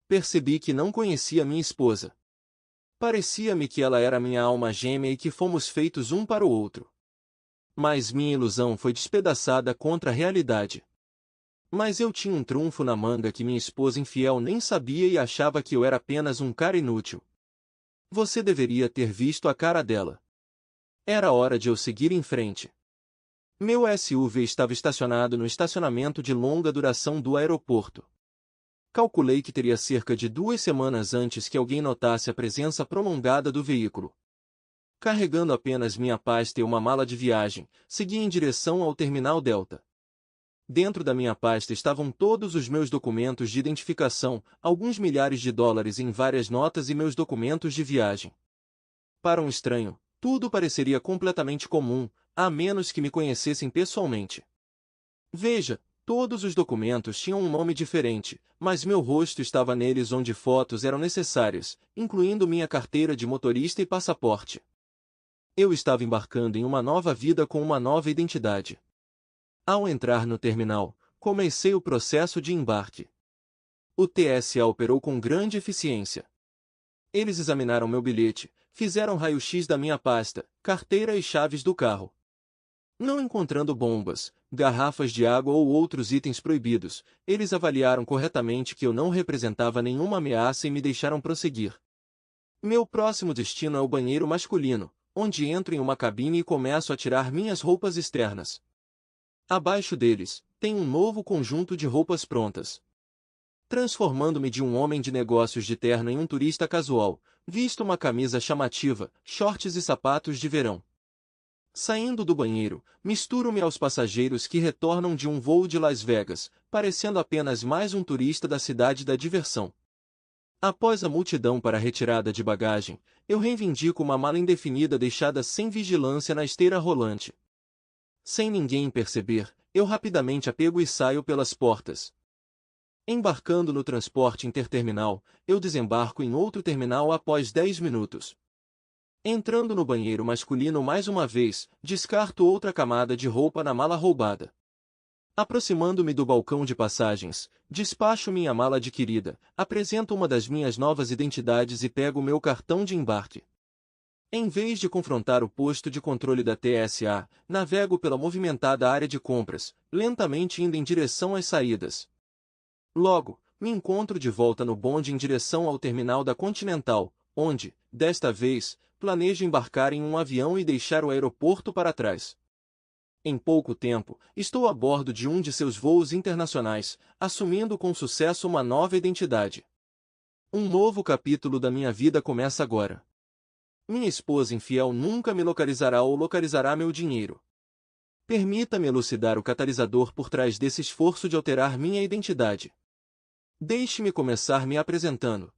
percebi que não conhecia minha esposa. Parecia-me que ela era minha alma gêmea e que fomos feitos um para o outro. Mas minha ilusão foi despedaçada contra a realidade. Mas eu tinha um trunfo na manga que minha esposa infiel nem sabia e achava que eu era apenas um cara inútil. Você deveria ter visto a cara dela. Era hora de eu seguir em frente. Meu SUV estava estacionado no estacionamento de longa duração do aeroporto. Calculei que teria cerca de 2 semanas antes que alguém notasse a presença prolongada do veículo. Carregando apenas minha pasta e uma mala de viagem, segui em direção ao Terminal Delta. Dentro da minha pasta estavam todos os meus documentos de identificação, alguns milhares de dólares em várias notas e meus documentos de viagem. Para um estranho, tudo pareceria completamente comum, a menos que me conhecessem pessoalmente. Veja, todos os documentos tinham um nome diferente, mas meu rosto estava neles onde fotos eram necessárias, incluindo minha carteira de motorista e passaporte. Eu estava embarcando em uma nova vida com uma nova identidade. Ao entrar no terminal, comecei o processo de embarque. O TSA operou com grande eficiência. Eles examinaram meu bilhete, fizeram raio-x da minha pasta, carteira e chaves do carro. Não encontrando bombas, garrafas de água ou outros itens proibidos, eles avaliaram corretamente que eu não representava nenhuma ameaça e me deixaram prosseguir. Meu próximo destino é o banheiro masculino, onde entro em uma cabine e começo a tirar minhas roupas externas. Abaixo deles, tem um novo conjunto de roupas prontas. Transformando-me de um homem de negócios de terno em um turista casual, visto uma camisa chamativa, shorts e sapatos de verão. Saindo do banheiro, misturo-me aos passageiros que retornam de um voo de Las Vegas, parecendo apenas mais um turista da cidade da diversão. Após a multidão para a retirada de bagagem, eu reivindico uma mala indefinida deixada sem vigilância na esteira rolante. Sem ninguém perceber, eu rapidamente a pego e saio pelas portas. Embarcando no transporte interterminal, eu desembarco em outro terminal após 10 minutos. Entrando no banheiro masculino mais uma vez, descarto outra camada de roupa na mala roubada. Aproximando-me do balcão de passagens, despacho minha mala adquirida, apresento uma das minhas novas identidades e pego meu cartão de embarque. Em vez de confrontar o posto de controle da TSA, navego pela movimentada área de compras, lentamente indo em direção às saídas. Logo, me encontro de volta no bonde em direção ao terminal da Continental, onde, desta vez, planejo embarcar em um avião e deixar o aeroporto para trás. Em pouco tempo, estou a bordo de um de seus voos internacionais, assumindo com sucesso uma nova identidade. Um novo capítulo da minha vida começa agora. Minha esposa infiel nunca me localizará ou localizará meu dinheiro. Permita-me elucidar o catalisador por trás desse esforço de alterar minha identidade. Deixe-me começar me apresentando.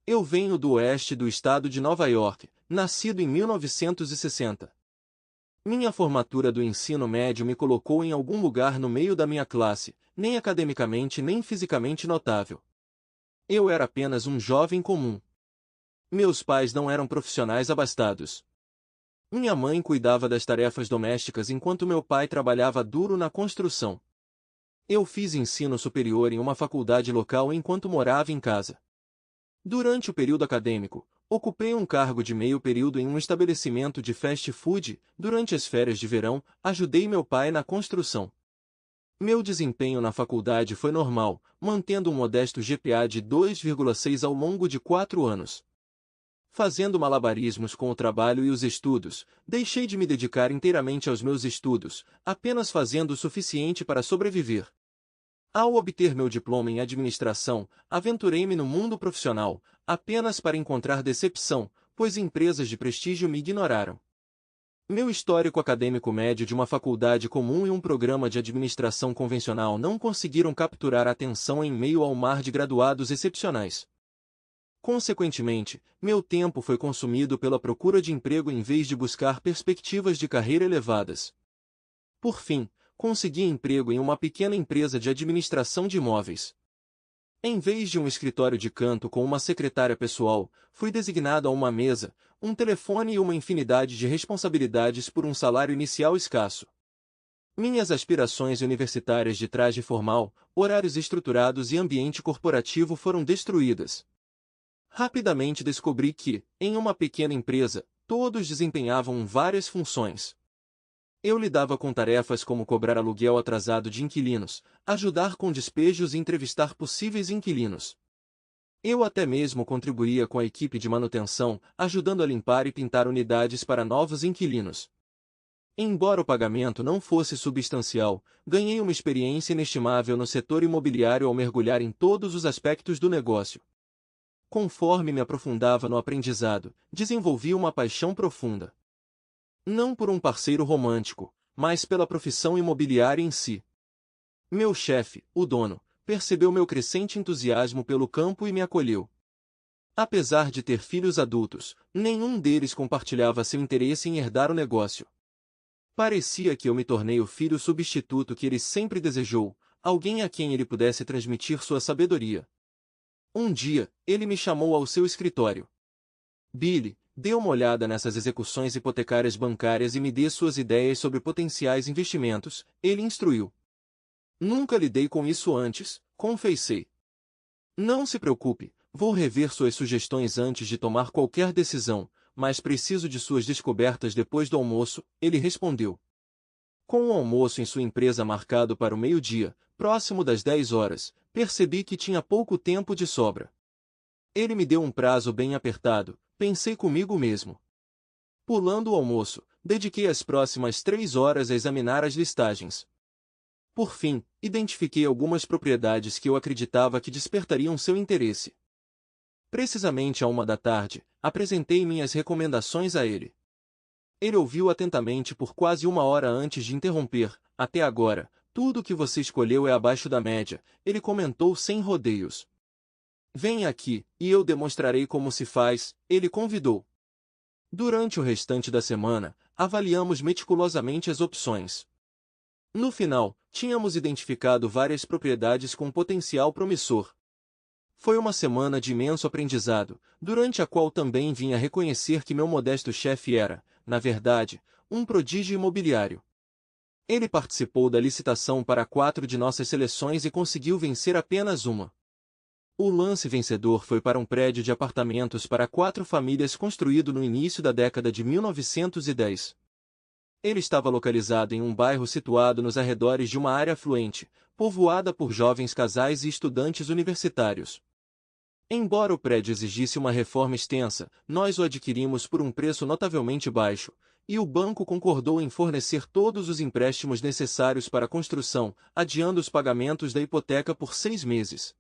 Eu venho do oeste do estado de Nova York, nascido em 1960. Minha formatura do ensino médio me colocou em algum lugar no meio da minha classe, nem academicamente nem fisicamente notável. Eu era apenas um jovem comum. Meus pais não eram profissionais abastados. Minha mãe cuidava das tarefas domésticas enquanto meu pai trabalhava duro na construção. Eu fiz ensino superior em uma faculdade local enquanto morava em casa. Durante o período acadêmico, ocupei um cargo de meio período em um estabelecimento de fast food. Durante as férias de verão, ajudei meu pai na construção. Meu desempenho na faculdade foi normal, mantendo um modesto GPA de 2,6 ao longo de 4 anos. Fazendo malabarismos com o trabalho e os estudos, deixei de me dedicar inteiramente aos meus estudos, apenas fazendo o suficiente para sobreviver. Ao obter meu diploma em administração, aventurei-me no mundo profissional, apenas para encontrar decepção, pois empresas de prestígio me ignoraram. Meu histórico acadêmico médio de uma faculdade comum e um programa de administração convencional não conseguiram capturar a atenção em meio ao mar de graduados excepcionais. Consequentemente, meu tempo foi consumido pela procura de emprego em vez de buscar perspectivas de carreira elevadas. Por fim, consegui emprego em uma pequena empresa de administração de imóveis. Em vez de um escritório de canto com uma secretária pessoal, fui designado a uma mesa, um telefone e uma infinidade de responsabilidades por um salário inicial escasso. Minhas aspirações universitárias de traje formal, horários estruturados e ambiente corporativo foram destruídas. Rapidamente descobri que, em uma pequena empresa, todos desempenhavam várias funções. Eu lidava com tarefas como cobrar aluguel atrasado de inquilinos, ajudar com despejos e entrevistar possíveis inquilinos. Eu até mesmo contribuía com a equipe de manutenção, ajudando a limpar e pintar unidades para novos inquilinos. Embora o pagamento não fosse substancial, ganhei uma experiência inestimável no setor imobiliário ao mergulhar em todos os aspectos do negócio. Conforme me aprofundava no aprendizado, desenvolvi uma paixão profunda. Não por um parceiro romântico, mas pela profissão imobiliária em si. Meu chefe, o dono, percebeu meu crescente entusiasmo pelo campo e me acolheu. Apesar de ter filhos adultos, nenhum deles compartilhava seu interesse em herdar o negócio. Parecia que eu me tornei o filho substituto que ele sempre desejou, alguém a quem ele pudesse transmitir sua sabedoria. Um dia, ele me chamou ao seu escritório. Billy, dê uma olhada nessas execuções hipotecárias bancárias e me dê suas ideias sobre potenciais investimentos, ele instruiu. Nunca lidei com isso antes, confessei. Não se preocupe, vou rever suas sugestões antes de tomar qualquer decisão, mas preciso de suas descobertas depois do almoço, ele respondeu. Com o almoço em sua empresa marcado para o meio-dia, próximo das 10 horas, percebi que tinha pouco tempo de sobra. Ele me deu um prazo bem apertado, pensei comigo mesmo. Pulando o almoço, dediquei as próximas 3 horas a examinar as listagens. Por fim, identifiquei algumas propriedades que eu acreditava que despertariam seu interesse. Precisamente à 1 da tarde, apresentei minhas recomendações a ele. Ele ouviu atentamente por quase 1 hora antes de interromper. Até agora, tudo o que você escolheu é abaixo da média, ele comentou sem rodeios. Venha aqui, e eu demonstrarei como se faz, ele convidou. Durante o restante da semana, avaliamos meticulosamente as opções. No final, tínhamos identificado várias propriedades com potencial promissor. Foi uma semana de imenso aprendizado, durante a qual também vim a reconhecer que meu modesto chefe era, na verdade, um prodígio imobiliário. Ele participou da licitação para 4 de nossas seleções e conseguiu vencer apenas uma. O lance vencedor foi para um prédio de apartamentos para 4 famílias construído no início da década de 1910. Ele estava localizado em um bairro situado nos arredores de uma área afluente, povoada por jovens casais e estudantes universitários. Embora o prédio exigisse uma reforma extensa, nós o adquirimos por um preço notavelmente baixo, e o banco concordou em fornecer todos os empréstimos necessários para a construção, adiando os pagamentos da hipoteca por 6 meses.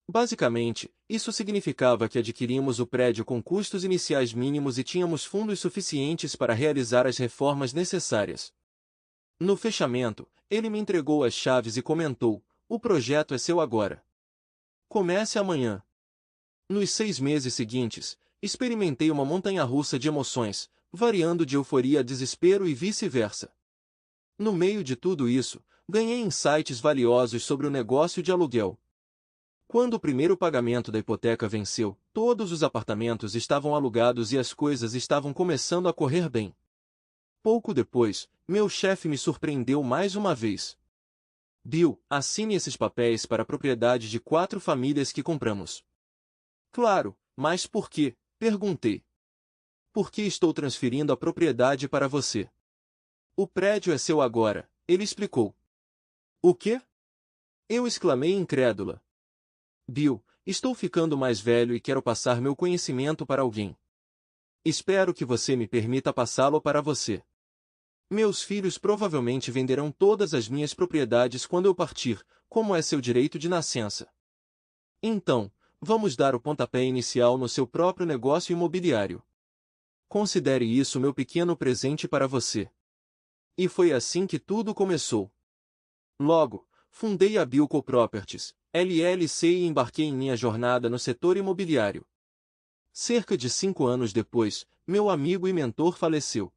Basicamente, isso significava que adquirimos o prédio com custos iniciais mínimos e tínhamos fundos suficientes para realizar as reformas necessárias. No fechamento, ele me entregou as chaves e comentou: o projeto é seu agora. Comece amanhã. Nos 6 meses seguintes, experimentei uma montanha-russa de emoções, variando de euforia a desespero e vice-versa. No meio de tudo isso, ganhei insights valiosos sobre o negócio de aluguel. Quando o primeiro pagamento da hipoteca venceu, todos os apartamentos estavam alugados e as coisas estavam começando a correr bem. Pouco depois, meu chefe me surpreendeu mais uma vez. Bill, assine esses papéis para a propriedade de 4 famílias que compramos. Claro, mas por quê? Perguntei. Porque estou transferindo a propriedade para você. O prédio é seu agora, ele explicou. O quê? Eu exclamei incrédula. Bill, estou ficando mais velho e quero passar meu conhecimento para alguém. Espero que você me permita passá-lo para você. Meus filhos provavelmente venderão todas as minhas propriedades quando eu partir, como é seu direito de nascença. Então, vamos dar o pontapé inicial no seu próprio negócio imobiliário. Considere isso meu pequeno presente para você. E foi assim que tudo começou. Logo, fundei a Bilco Properties, LLC e embarquei em minha jornada no setor imobiliário. Cerca de 5 anos depois, meu amigo e mentor faleceu.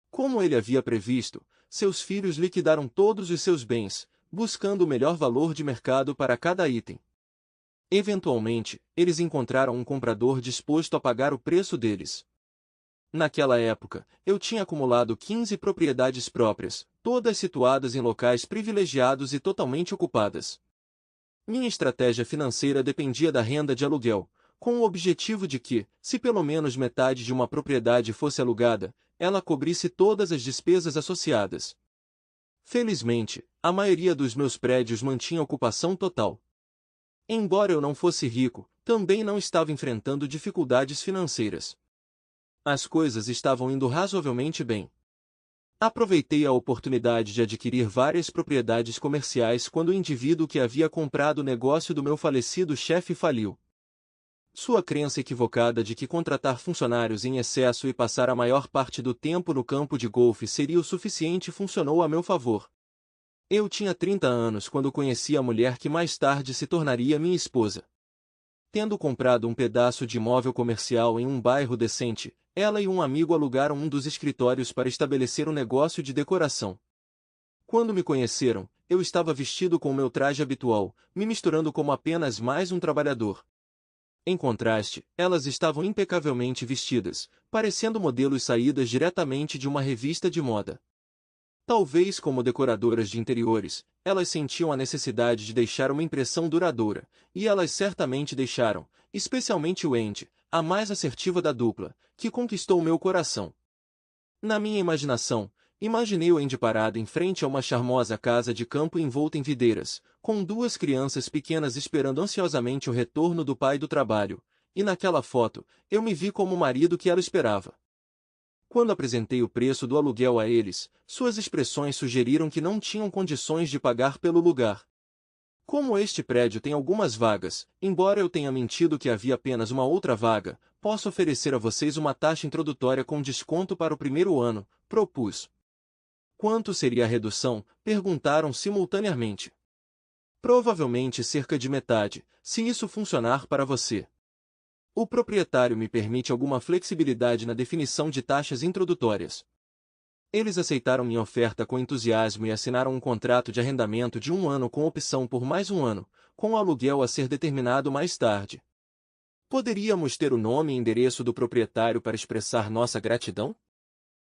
Como ele havia previsto, seus filhos liquidaram todos os seus bens, buscando o melhor valor de mercado para cada item. Eventualmente, eles encontraram um comprador disposto a pagar o preço deles. Naquela época, eu tinha acumulado 15 propriedades próprias, todas situadas em locais privilegiados e totalmente ocupadas. Minha estratégia financeira dependia da renda de aluguel, com o objetivo de que, se pelo menos metade de uma propriedade fosse alugada, ela cobrisse todas as despesas associadas. Felizmente, a maioria dos meus prédios mantinha ocupação total. Embora eu não fosse rico, também não estava enfrentando dificuldades financeiras. As coisas estavam indo razoavelmente bem. Aproveitei a oportunidade de adquirir várias propriedades comerciais quando o indivíduo que havia comprado o negócio do meu falecido chefe faliu. Sua crença equivocada de que contratar funcionários em excesso e passar a maior parte do tempo no campo de golfe seria o suficiente funcionou a meu favor. Eu tinha 30 anos quando conheci a mulher que mais tarde se tornaria minha esposa. Tendo comprado um pedaço de imóvel comercial em um bairro decente, ela e um amigo alugaram um dos escritórios para estabelecer um negócio de decoração. Quando me conheceram, eu estava vestido com o meu traje habitual, me misturando como apenas mais um trabalhador. Em contraste, elas estavam impecavelmente vestidas, parecendo modelos saídas diretamente de uma revista de moda. Talvez como decoradoras de interiores, elas sentiam a necessidade de deixar uma impressão duradoura, e elas certamente deixaram, especialmente o Andy, a mais assertiva da dupla, que conquistou meu coração. Na minha imaginação, imaginei o Andy parado em frente a uma charmosa casa de campo envolta em videiras, com duas crianças pequenas esperando ansiosamente o retorno do pai do trabalho, e naquela foto, eu me vi como o marido que ela esperava. Quando apresentei o preço do aluguel a eles, suas expressões sugeriram que não tinham condições de pagar pelo lugar. Como este prédio tem algumas vagas, embora eu tenha mentido que havia apenas uma outra vaga, posso oferecer a vocês uma taxa introdutória com desconto para o primeiro ano, propus. Quanto seria a redução? Perguntaram simultaneamente. Provavelmente cerca de metade, se isso funcionar para você. O proprietário me permite alguma flexibilidade na definição de taxas introdutórias. Eles aceitaram minha oferta com entusiasmo e assinaram um contrato de arrendamento de 1 ano com opção por mais 1 ano, com o aluguel a ser determinado mais tarde. Poderíamos ter o nome e endereço do proprietário para expressar nossa gratidão?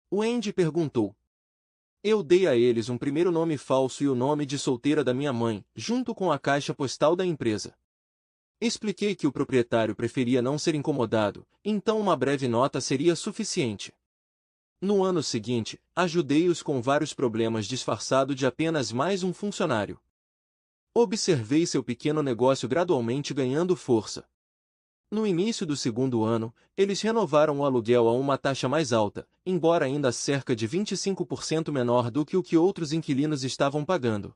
O Andy perguntou. Eu dei a eles um primeiro nome falso e o nome de solteira da minha mãe, junto com a caixa postal da empresa. Expliquei que o proprietário preferia não ser incomodado, então uma breve nota seria suficiente. No ano seguinte, ajudei-os com vários problemas disfarçado de apenas mais um funcionário. Observei seu pequeno negócio gradualmente ganhando força. No início do segundo ano, eles renovaram o aluguel a uma taxa mais alta, embora ainda cerca de 25% menor do que o que outros inquilinos estavam pagando.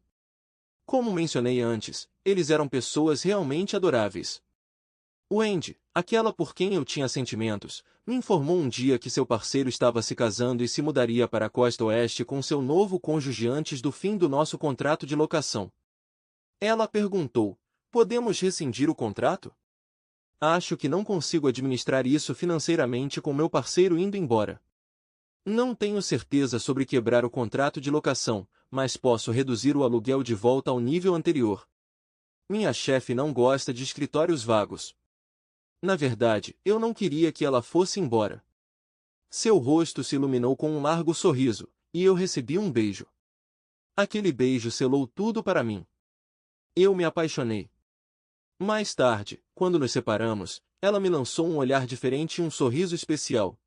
Como mencionei antes, eles eram pessoas realmente adoráveis. O Andy, aquela por quem eu tinha sentimentos, me informou um dia que seu parceiro estava se casando e se mudaria para a costa oeste com seu novo cônjuge antes do fim do nosso contrato de locação. Ela perguntou: podemos rescindir o contrato? Acho que não consigo administrar isso financeiramente com meu parceiro indo embora. Não tenho certeza sobre quebrar o contrato de locação, mas posso reduzir o aluguel de volta ao nível anterior. Minha chefe não gosta de escritórios vagos. Na verdade, eu não queria que ela fosse embora. Seu rosto se iluminou com um largo sorriso, e eu recebi um beijo. Aquele beijo selou tudo para mim. Eu me apaixonei. Mais tarde, quando nos separamos, ela me lançou um olhar diferente e um sorriso especial.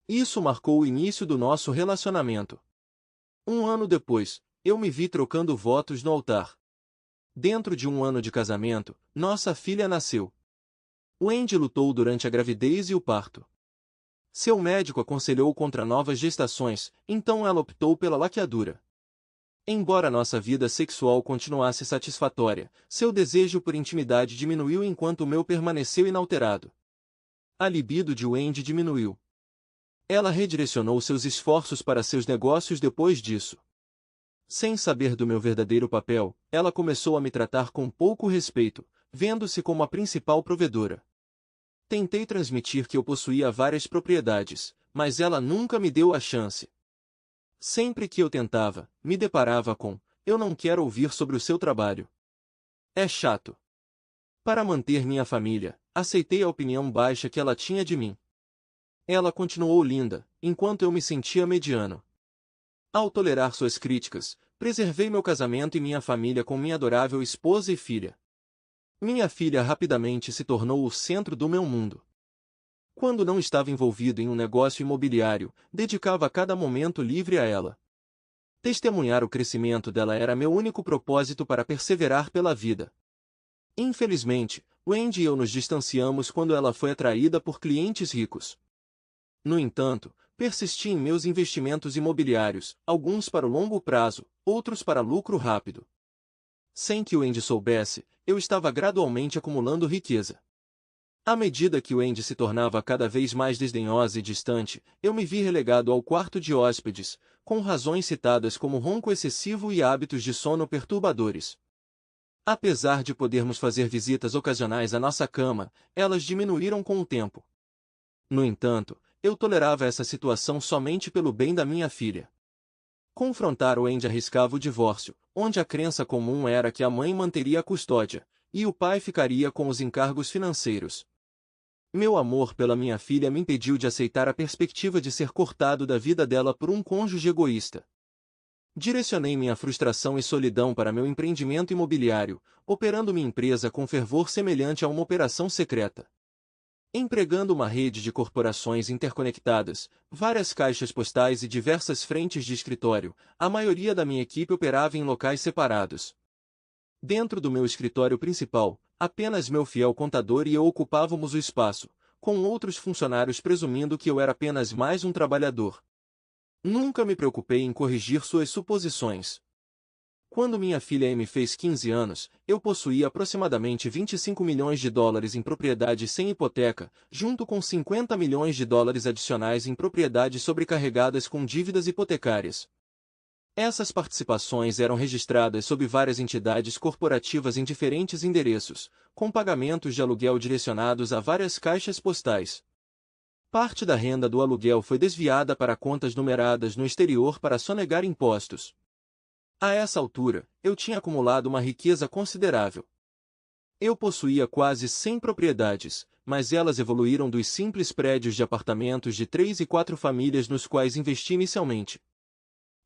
Isso marcou o início do nosso relacionamento. 1 ano depois, eu me vi trocando votos no altar. Dentro de 1 ano de casamento, nossa filha nasceu. O Andy lutou durante a gravidez e o parto. Seu médico aconselhou contra novas gestações, então ela optou pela laqueadura. Embora nossa vida sexual continuasse satisfatória, seu desejo por intimidade diminuiu enquanto o meu permaneceu inalterado. A libido de Wendy diminuiu. Ela redirecionou seus esforços para seus negócios depois disso. Sem saber do meu verdadeiro papel, ela começou a me tratar com pouco respeito, vendo-se como a principal provedora. Tentei transmitir que eu possuía várias propriedades, mas ela nunca me deu a chance. Sempre que eu tentava, me deparava com: eu não quero ouvir sobre o seu trabalho. É chato. Para manter minha família, aceitei a opinião baixa que ela tinha de mim. Ela continuou linda, enquanto eu me sentia mediano. Ao tolerar suas críticas, preservei meu casamento e minha família com minha adorável esposa e filha. Minha filha rapidamente se tornou o centro do meu mundo. Quando não estava envolvido em um negócio imobiliário, dedicava cada momento livre a ela. Testemunhar o crescimento dela era meu único propósito para perseverar pela vida. Infelizmente, Wendy e eu nos distanciamos quando ela foi atraída por clientes ricos. No entanto, persisti em meus investimentos imobiliários, alguns para o longo prazo, outros para lucro rápido. Sem que Wendy soubesse, eu estava gradualmente acumulando riqueza. À medida que Wendy se tornava cada vez mais desdenhosa e distante, eu me vi relegado ao quarto de hóspedes, com razões citadas como ronco excessivo e hábitos de sono perturbadores. Apesar de podermos fazer visitas ocasionais à nossa cama, elas diminuíram com o tempo. No entanto, eu tolerava essa situação somente pelo bem da minha filha. Confrontar Wendy arriscava o divórcio, onde a crença comum era que a mãe manteria a custódia, e o pai ficaria com os encargos financeiros. Meu amor pela minha filha me impediu de aceitar a perspectiva de ser cortado da vida dela por um cônjuge egoísta. Direcionei minha frustração e solidão para meu empreendimento imobiliário, operando minha empresa com fervor semelhante a uma operação secreta. Empregando uma rede de corporações interconectadas, várias caixas postais e diversas frentes de escritório, a maioria da minha equipe operava em locais separados. Dentro do meu escritório principal, apenas meu fiel contador e eu ocupávamos o espaço, com outros funcionários presumindo que eu era apenas mais um trabalhador. Nunca me preocupei em corrigir suas suposições. Quando minha filha Amy fez 15 anos, eu possuía aproximadamente 25 milhões de dólares em propriedades sem hipoteca, junto com 50 milhões de dólares adicionais em propriedades sobrecarregadas com dívidas hipotecárias. Essas participações eram registradas sob várias entidades corporativas em diferentes endereços, com pagamentos de aluguel direcionados a várias caixas postais. Parte da renda do aluguel foi desviada para contas numeradas no exterior para sonegar impostos. A essa altura, eu tinha acumulado uma riqueza considerável. Eu possuía quase 100 propriedades, mas elas evoluíram dos simples prédios de apartamentos de 3 e 4 famílias nos quais investi inicialmente.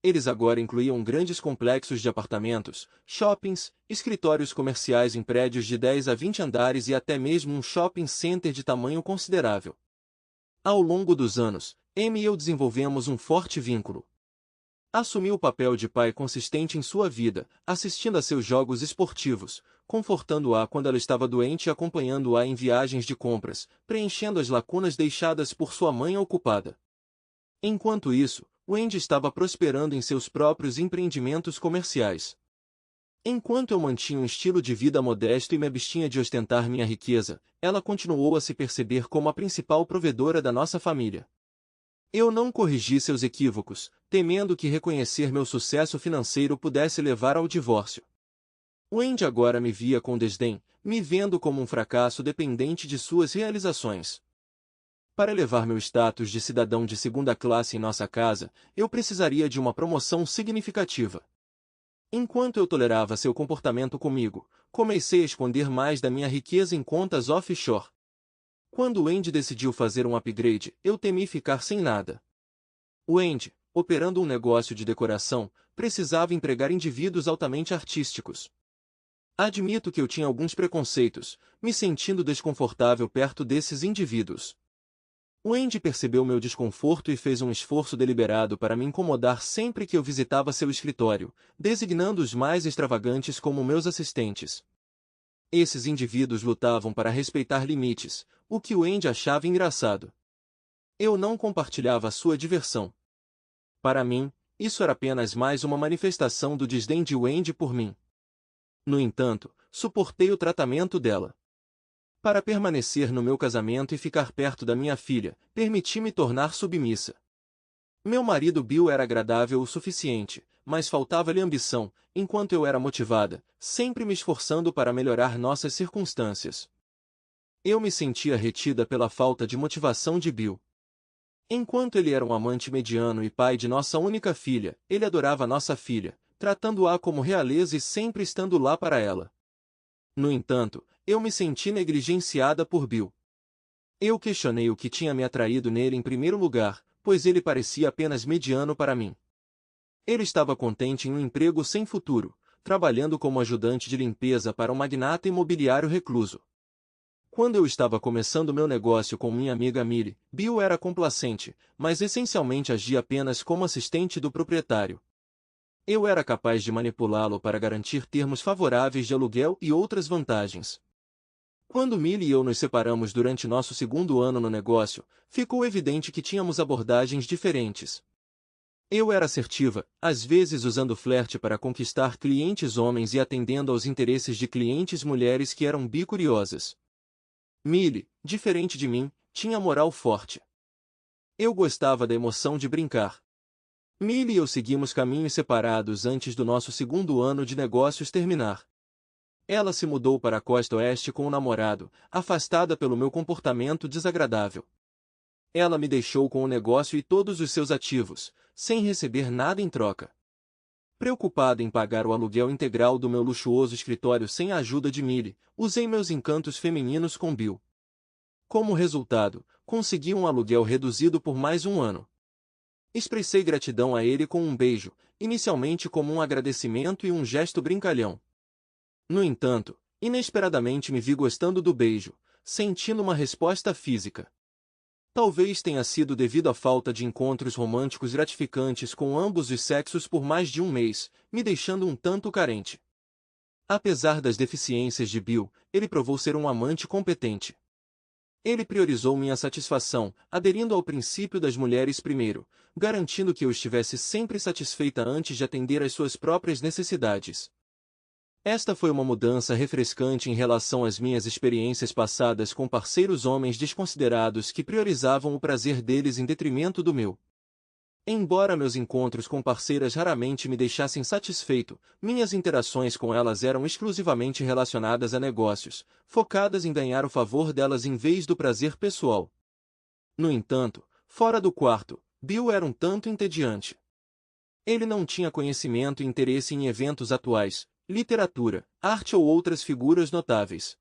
Eles agora incluíam grandes complexos de apartamentos, shoppings, escritórios comerciais em prédios de 10 a 20 andares e até mesmo um shopping center de tamanho considerável. Ao longo dos anos, Amy e eu desenvolvemos um forte vínculo. Assumi o papel de pai consistente em sua vida, assistindo a seus jogos esportivos, confortando-a quando ela estava doente e acompanhando-a em viagens de compras, preenchendo as lacunas deixadas por sua mãe ocupada. Enquanto isso, Wendy estava prosperando em seus próprios empreendimentos comerciais. Enquanto eu mantinha um estilo de vida modesto e me abstinha de ostentar minha riqueza, ela continuou a se perceber como a principal provedora da nossa família. Eu não corrigi seus equívocos, temendo que reconhecer meu sucesso financeiro pudesse levar ao divórcio. Wendy agora me via com desdém, me vendo como um fracasso dependente de suas realizações. Para elevar meu status de cidadão de segunda classe em nossa casa, eu precisaria de uma promoção significativa. Enquanto eu tolerava seu comportamento comigo, comecei a esconder mais da minha riqueza em contas offshore. Quando Wendy decidiu fazer um upgrade, eu temi ficar sem nada. Wendy, operando um negócio de decoração, precisava empregar indivíduos altamente artísticos. Admito que eu tinha alguns preconceitos, me sentindo desconfortável perto desses indivíduos. Wendy percebeu meu desconforto e fez um esforço deliberado para me incomodar sempre que eu visitava seu escritório, designando os mais extravagantes como meus assistentes. Esses indivíduos lutavam para respeitar limites, o que Wendy achava engraçado. Eu não compartilhava a sua diversão. Para mim, isso era apenas mais uma manifestação do desdém de Wendy por mim. No entanto, suportei o tratamento dela. Para permanecer no meu casamento e ficar perto da minha filha, permiti-me tornar submissa. Meu marido Bill era agradável o suficiente, mas faltava-lhe ambição, enquanto eu era motivada, sempre me esforçando para melhorar nossas circunstâncias. Eu me sentia retida pela falta de motivação de Bill. Enquanto ele era um amante mediano e pai de nossa única filha, ele adorava nossa filha, tratando-a como realeza e sempre estando lá para ela. No entanto, eu me senti negligenciada por Bill. Eu questionei o que tinha me atraído nele em primeiro lugar, pois ele parecia apenas mediano para mim. Ele estava contente em um emprego sem futuro, trabalhando como ajudante de limpeza para um magnata imobiliário recluso. Quando eu estava começando meu negócio com minha amiga Millie, Bill era complacente, mas essencialmente agia apenas como assistente do proprietário. Eu era capaz de manipulá-lo para garantir termos favoráveis de aluguel e outras vantagens. Quando Millie e eu nos separamos durante nosso segundo ano no negócio, ficou evidente que tínhamos abordagens diferentes. Eu era assertiva, às vezes usando flerte para conquistar clientes homens e atendendo aos interesses de clientes mulheres que eram bicuriosas. Millie, diferente de mim, tinha moral forte. Eu gostava da emoção de brincar. Millie e eu seguimos caminhos separados antes do nosso segundo ano de negócios terminar. Ela se mudou para a costa oeste com o namorado, afastada pelo meu comportamento desagradável. Ela me deixou com o negócio e todos os seus ativos, sem receber nada em troca. Preocupada em pagar o aluguel integral do meu luxuoso escritório sem a ajuda de Millie, usei meus encantos femininos com Bill. Como resultado, consegui um aluguel reduzido por mais um ano. Expressei gratidão a ele com um beijo, inicialmente como um agradecimento e um gesto brincalhão. No entanto, inesperadamente me vi gostando do beijo, sentindo uma resposta física. Talvez tenha sido devido à falta de encontros românticos gratificantes com ambos os sexos por mais de um mês, me deixando um tanto carente. Apesar das deficiências de Bill, ele provou ser um amante competente. Ele priorizou minha satisfação, aderindo ao princípio das mulheres primeiro, garantindo que eu estivesse sempre satisfeita antes de atender às suas próprias necessidades. Esta foi uma mudança refrescante em relação às minhas experiências passadas com parceiros homens desconsiderados que priorizavam o prazer deles em detrimento do meu. Embora meus encontros com parceiras raramente me deixassem satisfeito, minhas interações com elas eram exclusivamente relacionadas a negócios, focadas em ganhar o favor delas em vez do prazer pessoal. No entanto, fora do quarto, Bill era um tanto entediante. Ele não tinha conhecimento e interesse em eventos atuais, literatura, arte ou outras figuras notáveis.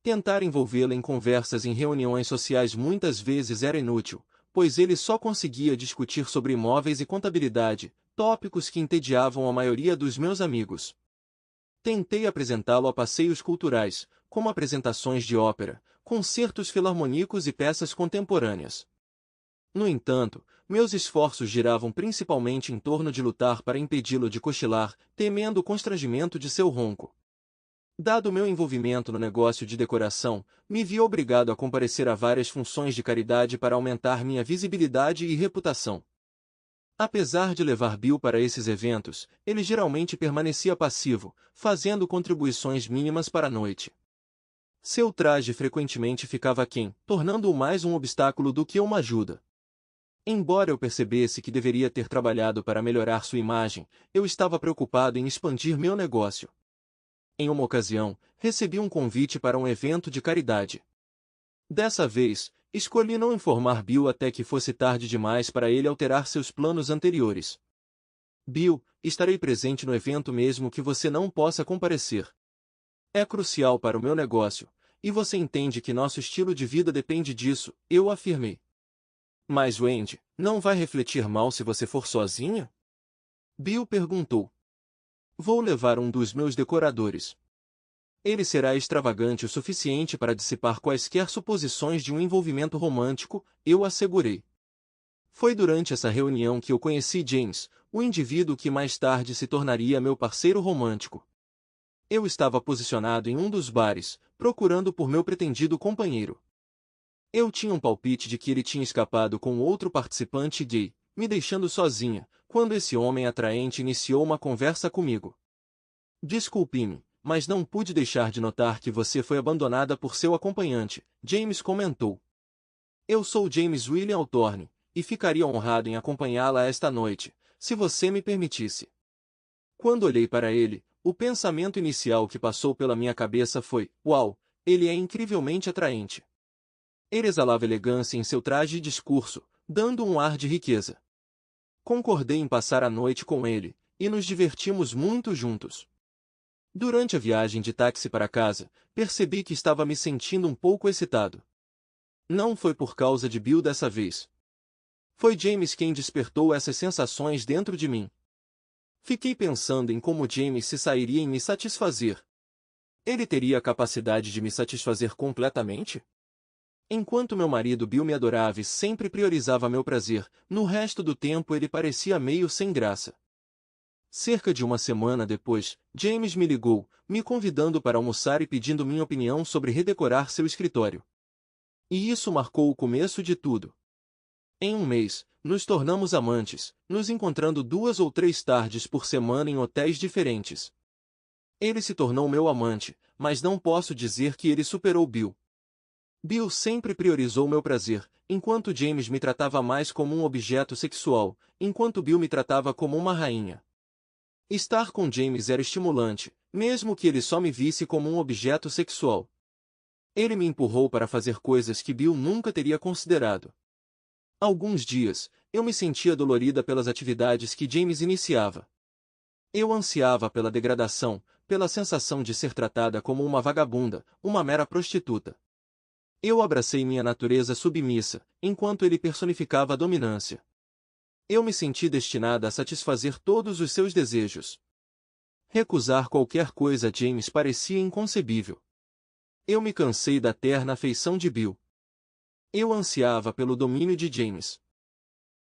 Tentar envolvê-la em conversas em reuniões sociais muitas vezes era inútil, pois ele só conseguia discutir sobre imóveis e contabilidade, tópicos que entediavam a maioria dos meus amigos. Tentei apresentá-lo a passeios culturais, como apresentações de ópera, concertos filarmônicos e peças contemporâneas. No entanto, meus esforços giravam principalmente em torno de lutar para impedi-lo de cochilar, temendo o constrangimento de seu ronco. Dado meu envolvimento no negócio de decoração, me vi obrigado a comparecer a várias funções de caridade para aumentar minha visibilidade e reputação. Apesar de levar Bill para esses eventos, ele geralmente permanecia passivo, fazendo contribuições mínimas para a noite. Seu traje frequentemente ficava aquém, tornando-o mais um obstáculo do que uma ajuda. Embora eu percebesse que deveria ter trabalhado para melhorar sua imagem, eu estava preocupado em expandir meu negócio. Em uma ocasião, recebi um convite para um evento de caridade. Dessa vez, escolhi não informar Bill até que fosse tarde demais para ele alterar seus planos anteriores. Bill, estarei presente no evento mesmo que você não possa comparecer. É crucial para o meu negócio, e você entende que nosso estilo de vida depende disso, eu afirmei. Mas Wendy, não vai refletir mal se você for sozinha? Bill perguntou. Vou levar um dos meus decoradores. Ele será extravagante o suficiente para dissipar quaisquer suposições de um envolvimento romântico, eu assegurei. Foi durante essa reunião que eu conheci James, o indivíduo que mais tarde se tornaria meu parceiro romântico. Eu estava posicionado em um dos bares, procurando por meu pretendido companheiro. Eu tinha um palpite de que ele tinha escapado com outro participante gay, me deixando sozinha, quando esse homem atraente iniciou uma conversa comigo. Desculpe-me, mas não pude deixar de notar que você foi abandonada por seu acompanhante, James comentou. Eu sou James William Althorne, e ficaria honrado em acompanhá-la esta noite, se você me permitisse. Quando olhei para ele, o pensamento inicial que passou pela minha cabeça foi: uau, ele é incrivelmente atraente. Ele exalava elegância em seu traje e discurso, dando um ar de riqueza. Concordei em passar a noite com ele, e nos divertimos muito juntos. Durante a viagem de táxi para casa, percebi que estava me sentindo um pouco excitado. Não foi por causa de Bill dessa vez. Foi James quem despertou essas sensações dentro de mim. Fiquei pensando em como James se sairia em me satisfazer. Ele teria a capacidade de me satisfazer completamente? Enquanto meu marido Bill me adorava e sempre priorizava meu prazer, no resto do tempo ele parecia meio sem graça. Cerca de uma semana depois, James me ligou, me convidando para almoçar e pedindo minha opinião sobre redecorar seu escritório. E isso marcou o começo de tudo. Em um mês, nos tornamos amantes, nos encontrando 2 ou 3 tardes por semana em hotéis diferentes. Ele se tornou meu amante, mas não posso dizer que ele superou Bill. Bill sempre priorizou meu prazer, enquanto James me tratava mais como um objeto sexual, enquanto Bill me tratava como uma rainha. Estar com James era estimulante, mesmo que ele só me visse como um objeto sexual. Ele me empurrou para fazer coisas que Bill nunca teria considerado. Alguns dias, eu me sentia dolorida pelas atividades que James iniciava. Eu ansiava pela degradação, pela sensação de ser tratada como uma vagabunda, uma mera prostituta. Eu abracei minha natureza submissa, enquanto ele personificava a dominância. Eu me senti destinada a satisfazer todos os seus desejos. Recusar qualquer coisa a James parecia inconcebível. Eu me cansei da terna afeição de Bill. Eu ansiava pelo domínio de James.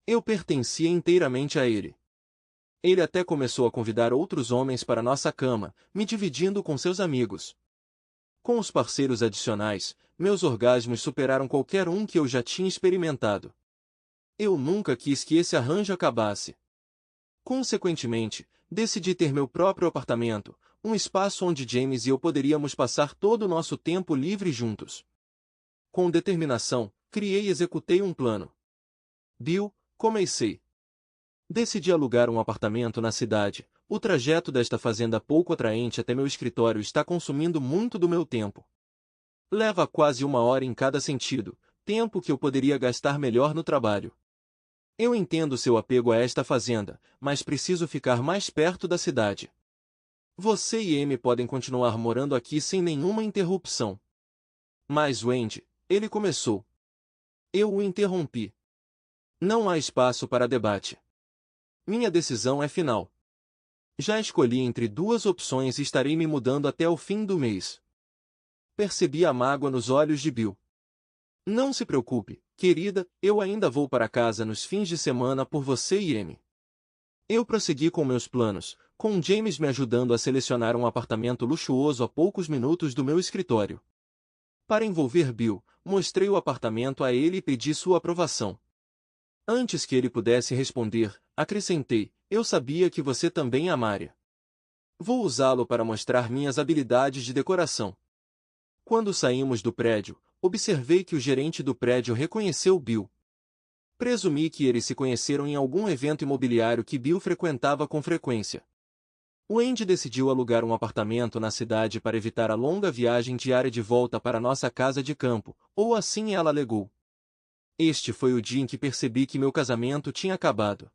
Eu pertencia inteiramente a ele. Ele até começou a convidar outros homens para nossa cama, me dividindo com seus amigos. Com os parceiros adicionais, meus orgasmos superaram qualquer um que eu já tinha experimentado. Eu nunca quis que esse arranjo acabasse. Consequentemente, decidi ter meu próprio apartamento, um espaço onde James e eu poderíamos passar todo o nosso tempo livre juntos. Com determinação, criei e executei um plano. Bill, comecei. Decidi alugar um apartamento na cidade. O trajeto desta fazenda pouco atraente até meu escritório está consumindo muito do meu tempo. Leva quase 1 hora em cada sentido, tempo que eu poderia gastar melhor no trabalho. Eu entendo seu apego a esta fazenda, mas preciso ficar mais perto da cidade. Você e Amy podem continuar morando aqui sem nenhuma interrupção. Mas Wendy, ele começou. Eu o interrompi. Não há espaço para debate. Minha decisão é final. Já escolhi entre 2 opções e estarei me mudando até o fim do mês. Percebi a mágoa nos olhos de Bill. Não se preocupe, querida, eu ainda vou para casa nos fins de semana por você e Amy. Eu prossegui com meus planos, com James me ajudando a selecionar um apartamento luxuoso a poucos minutos do meu escritório. Para envolver Bill, mostrei o apartamento a ele e pedi sua aprovação. Antes que ele pudesse responder, acrescentei, eu sabia que você também amaria. Vou usá-lo para mostrar minhas habilidades de decoração. Quando saímos do prédio, observei que o gerente do prédio reconheceu Bill. Presumi que eles se conheceram em algum evento imobiliário que Bill frequentava com frequência. Wendy decidiu alugar um apartamento na cidade para evitar a longa viagem diária de volta para nossa casa de campo, ou assim ela alegou. Este foi o dia em que percebi que meu casamento tinha acabado.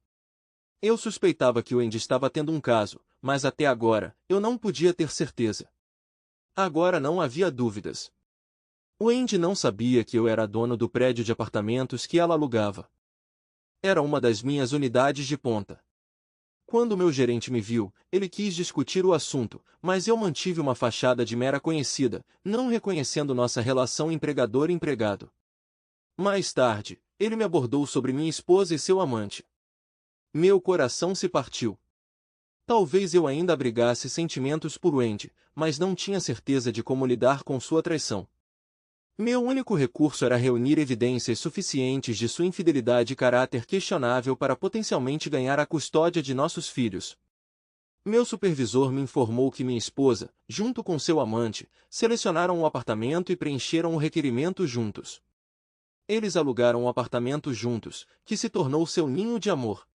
Eu suspeitava que Wendy estava tendo um caso, mas até agora, eu não podia ter certeza. Agora não havia dúvidas. Wendy não sabia que eu era dono do prédio de apartamentos que ela alugava. Era uma das minhas unidades de ponta. Quando meu gerente me viu, ele quis discutir o assunto, mas eu mantive uma fachada de mera conhecida, não reconhecendo nossa relação empregador-empregado. Mais tarde, ele me abordou sobre minha esposa e seu amante. Meu coração se partiu. Talvez eu ainda abrigasse sentimentos por Wendy, mas não tinha certeza de como lidar com sua traição. Meu único recurso era reunir evidências suficientes de sua infidelidade e caráter questionável para potencialmente ganhar a custódia de nossos filhos. Meu supervisor me informou que minha esposa, junto com seu amante, selecionaram um apartamento e preencheram o requerimento juntos. Eles alugaram um apartamento juntos, que se tornou seu ninho de amor.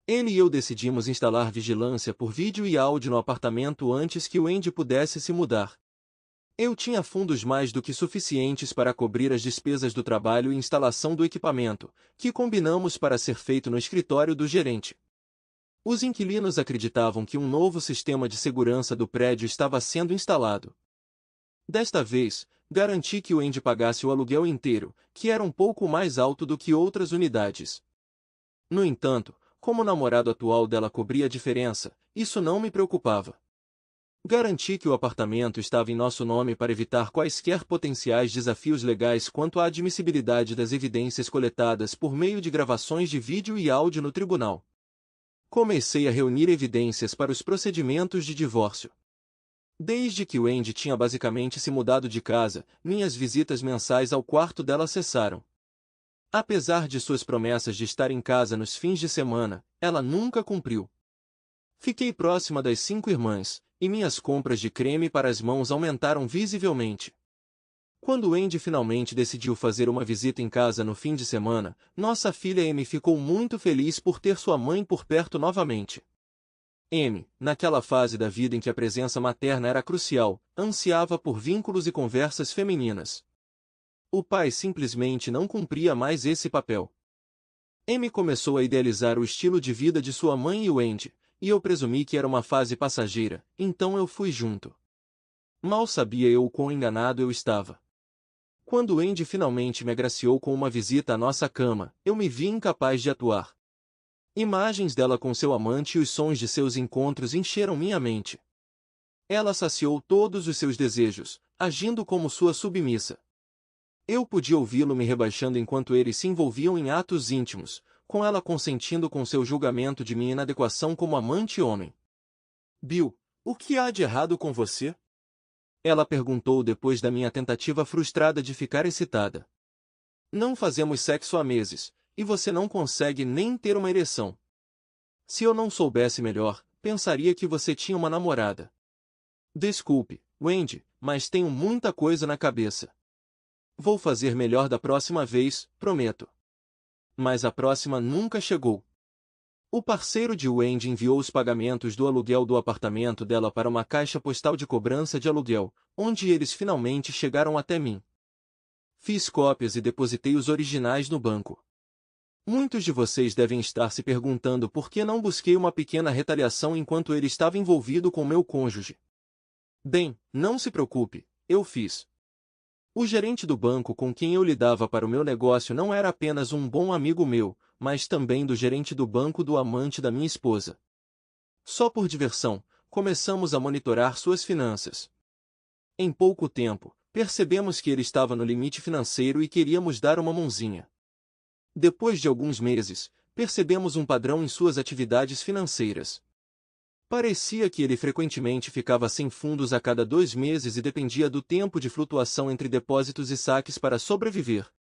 Ele e eu decidimos instalar vigilância por vídeo e áudio no apartamento antes que Wendy pudesse se mudar. Eu tinha fundos mais do que suficientes para cobrir as despesas do trabalho e instalação do equipamento, que combinamos para ser feito no escritório do gerente. Os inquilinos acreditavam que um novo sistema de segurança do prédio estava sendo instalado. Desta vez, Garanti que o Andy pagasse o aluguel inteiro, que era um pouco mais alto do que outras unidades. No entanto, como o namorado atual dela cobria a diferença, isso não me preocupava. Garanti que o apartamento estava em nosso nome para evitar quaisquer potenciais desafios legais quanto à admissibilidade das evidências coletadas por meio de gravações de vídeo e áudio no tribunal. Comecei a reunir evidências para os procedimentos de divórcio. Desde que o Andy tinha basicamente se mudado de casa, minhas visitas mensais ao quarto dela cessaram. Apesar de suas promessas de estar em casa nos fins de semana, ela nunca cumpriu. Fiquei próxima das 5 irmãs, e minhas compras de creme para as mãos aumentaram visivelmente. Quando Andy finalmente decidiu fazer uma visita em casa no fim de semana, nossa filha Amy ficou muito feliz por ter sua mãe por perto novamente. Amy, naquela fase da vida em que a presença materna era crucial, ansiava por vínculos e conversas femininas. O pai simplesmente não cumpria mais esse papel. Amy começou a idealizar o estilo de vida de sua mãe e o Andy, e eu presumi que era uma fase passageira, então eu fui junto. Mal sabia eu o quão enganado eu estava. Quando Andy finalmente me agraciou com uma visita à nossa cama, eu me vi incapaz de atuar. Imagens dela com seu amante e os sons de seus encontros encheram minha mente. Ela saciou todos os seus desejos, agindo como sua submissa. Eu podia ouvi-lo me rebaixando enquanto eles se envolviam em atos íntimos, com ela consentindo com seu julgamento de minha inadequação como amante e homem. Bill, o que há de errado com você? Ela perguntou depois da minha tentativa frustrada de ficar excitada. Não fazemos sexo há meses, e você não consegue nem ter uma ereção. Se eu não soubesse melhor, pensaria que você tinha uma namorada. Desculpe, Wendy, mas tenho muita coisa na cabeça. Vou fazer melhor da próxima vez, prometo. Mas a próxima nunca chegou. O parceiro de Wendy enviou os pagamentos do aluguel do apartamento dela para uma caixa postal de cobrança de aluguel, onde eles finalmente chegaram até mim. Fiz cópias e depositei os originais no banco. Muitos de vocês devem estar se perguntando por que não busquei uma pequena retaliação enquanto ele estava envolvido com meu cônjuge. Bem, não se preocupe, eu fiz. O gerente do banco com quem eu lidava para o meu negócio não era apenas um bom amigo meu, mas também do gerente do banco do amante da minha esposa. Só por diversão, começamos a monitorar suas finanças. Em pouco tempo, percebemos que ele estava no limite financeiro e queríamos dar uma mãozinha. Depois de alguns meses, percebemos um padrão em suas atividades financeiras. Parecia que ele frequentemente ficava sem fundos a cada 2 meses e dependia do tempo de flutuação entre depósitos e saques para sobreviver.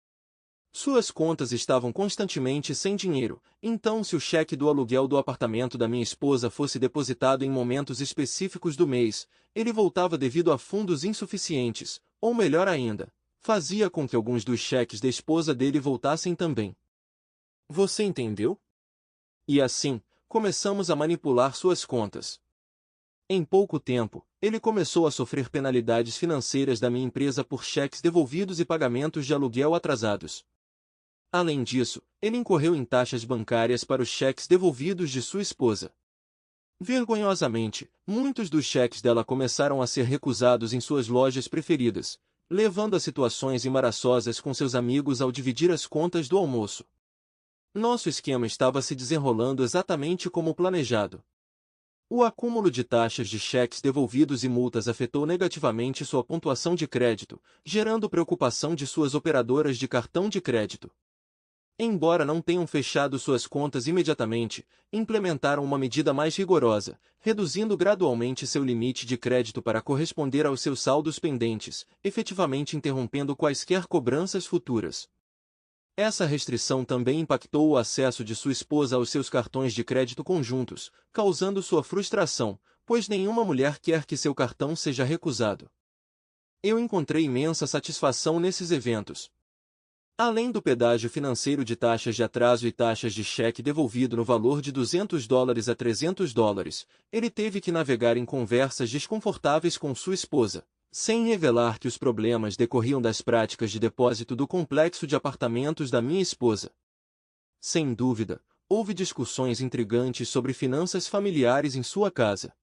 Suas contas estavam constantemente sem dinheiro, então se o cheque do aluguel do apartamento da minha esposa fosse depositado em momentos específicos do mês, ele voltava devido a fundos insuficientes, ou melhor ainda, fazia com que alguns dos cheques da esposa dele voltassem também. Você entendeu? E assim, começamos a manipular suas contas. Em pouco tempo, ele começou a sofrer penalidades financeiras da minha empresa por cheques devolvidos e pagamentos de aluguel atrasados. Além disso, ele incorreu em taxas bancárias para os cheques devolvidos de sua esposa. Vergonhosamente, muitos dos cheques dela começaram a ser recusados em suas lojas preferidas, levando a situações embaraçosas com seus amigos ao dividir as contas do almoço. Nosso esquema estava se desenrolando exatamente como planejado. O acúmulo de taxas de cheques devolvidos e multas afetou negativamente sua pontuação de crédito, gerando preocupação de suas operadoras de cartão de crédito. Embora não tenham fechado suas contas imediatamente, implementaram uma medida mais rigorosa, reduzindo gradualmente seu limite de crédito para corresponder aos seus saldos pendentes, efetivamente interrompendo quaisquer cobranças futuras. Essa restrição também impactou o acesso de sua esposa aos seus cartões de crédito conjuntos, causando sua frustração, pois nenhuma mulher quer que seu cartão seja recusado. Eu encontrei imensa satisfação nesses eventos. Além do pedágio financeiro de taxas de atraso e taxas de cheque devolvido no valor de $200 a $300, ele teve que navegar em conversas desconfortáveis com sua esposa, sem revelar que os problemas decorriam das práticas de depósito do complexo de apartamentos da minha esposa. Sem dúvida, houve discussões intrigantes sobre finanças familiares em sua casa.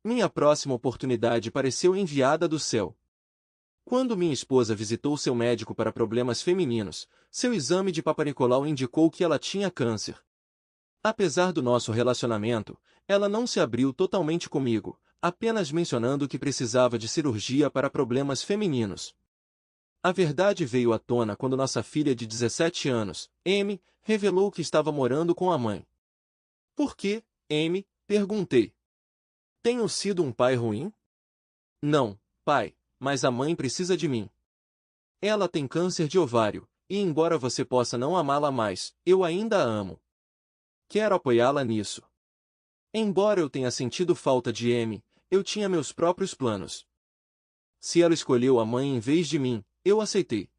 Minha próxima oportunidade pareceu enviada do céu. Quando minha esposa visitou seu médico para problemas femininos, seu exame de Papanicolau indicou que ela tinha câncer. Apesar do nosso relacionamento, ela não se abriu totalmente comigo, apenas mencionando que precisava de cirurgia para problemas femininos. A verdade veio à tona quando nossa filha de 17 anos, Amy, revelou que estava morando com a mãe. Por quê, Amy? Perguntei. Tenho sido um pai ruim? Não, pai, mas a mãe precisa de mim. Ela tem câncer de ovário, e embora você possa não amá-la mais, eu ainda a amo. Quero apoiá-la nisso. Embora eu tenha sentido falta de Amy, eu tinha meus próprios planos. Se ela escolheu a mãe em vez de mim, eu aceitei.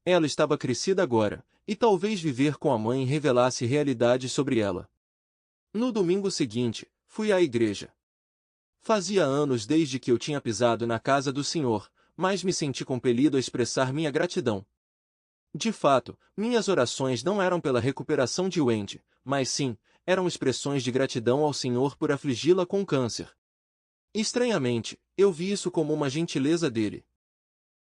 Ela estava crescida agora, e talvez viver com a mãe revelasse realidades sobre ela. No domingo seguinte, fui à igreja. Fazia anos desde que eu tinha pisado na casa do Senhor, mas me senti compelido a expressar minha gratidão. De fato, minhas orações não eram pela recuperação de Wendy, mas sim, eram expressões de gratidão ao Senhor por afligi-la com câncer. Estranhamente, eu vi isso como uma gentileza dele.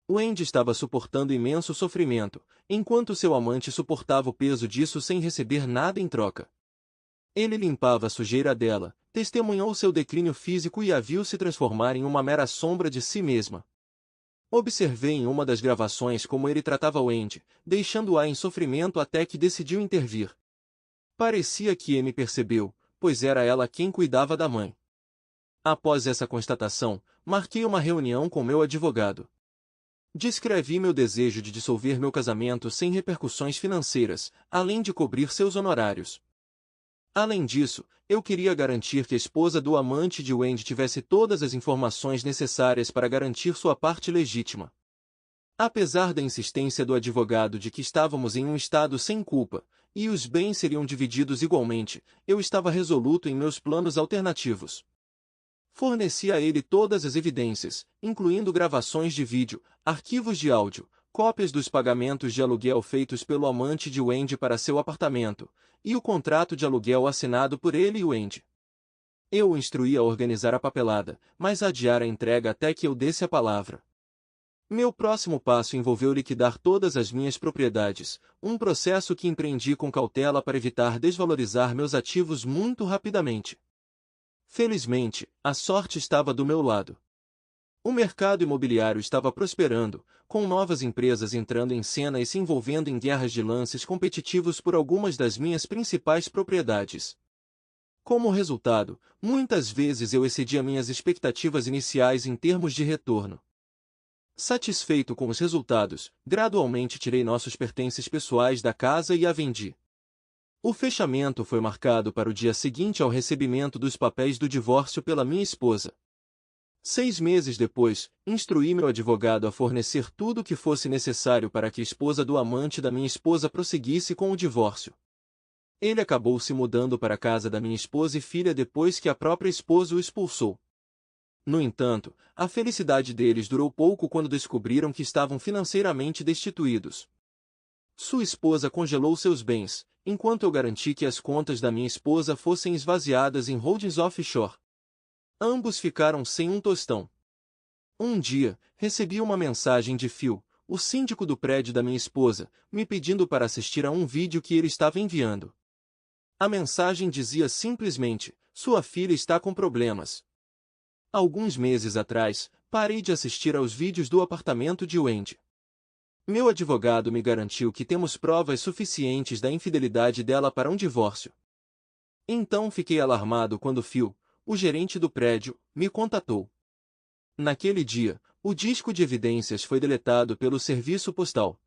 Wendy estava suportando imenso sofrimento, enquanto seu amante suportava o peso disso sem receber nada em troca. Ele limpava a sujeira dela, testemunhou seu declínio físico e a viu se transformar em uma mera sombra de si mesma. Observei em uma das gravações como ele tratava Wendy, deixando-a em sofrimento até que decidiu intervir. Parecia que Amy percebeu, pois era ela quem cuidava da mãe. Após essa constatação, marquei uma reunião com meu advogado. Descrevi meu desejo de dissolver meu casamento sem repercussões financeiras, além de cobrir seus honorários. Além disso, eu queria garantir que a esposa do amante de Wendy tivesse todas as informações necessárias para garantir sua parte legítima. Apesar da insistência do advogado de que estávamos em um estado sem culpa, e os bens seriam divididos igualmente, eu estava resoluto em meus planos alternativos. Forneci a ele todas as evidências, incluindo gravações de vídeo, arquivos de áudio, cópias dos pagamentos de aluguel feitos pelo amante de Wendy para seu apartamento, e o contrato de aluguel assinado por ele e Wendy. Eu o instruí a organizar a papelada, mas a adiar a entrega até que eu desse a palavra. Meu próximo passo envolveu liquidar todas as minhas propriedades, um processo que empreendi com cautela para evitar desvalorizar meus ativos muito rapidamente. Felizmente, a sorte estava do meu lado. O mercado imobiliário estava prosperando, com novas empresas entrando em cena e se envolvendo em guerras de lances competitivos por algumas das minhas principais propriedades. Como resultado, muitas vezes eu excedia minhas expectativas iniciais em termos de retorno. Satisfeito com os resultados, gradualmente tirei nossos pertences pessoais da casa e a vendi. O fechamento foi marcado para o dia seguinte ao recebimento dos papéis do divórcio pela minha esposa. 6 meses depois, instruí meu advogado a fornecer tudo o que fosse necessário para que a esposa do amante da minha esposa prosseguisse com o divórcio. Ele acabou se mudando para a casa da minha esposa e filha depois que a própria esposa o expulsou. No entanto, a felicidade deles durou pouco quando descobriram que estavam financeiramente destituídos. Sua esposa congelou seus bens, enquanto eu garanti que as contas da minha esposa fossem esvaziadas em holdings offshore. Ambos ficaram sem um tostão. Um dia, recebi uma mensagem de Phil, o síndico do prédio da minha esposa, me pedindo para assistir a um vídeo que ele estava enviando. A mensagem dizia simplesmente: sua filha está com problemas. Alguns meses atrás, parei de assistir aos vídeos do apartamento de Wendy. Meu advogado me garantiu que temos provas suficientes da infidelidade dela para um divórcio. Então fiquei alarmado quando Phil, o gerente do prédio, me contatou. Naquele dia, o disco de evidências foi deletado pelo serviço postal.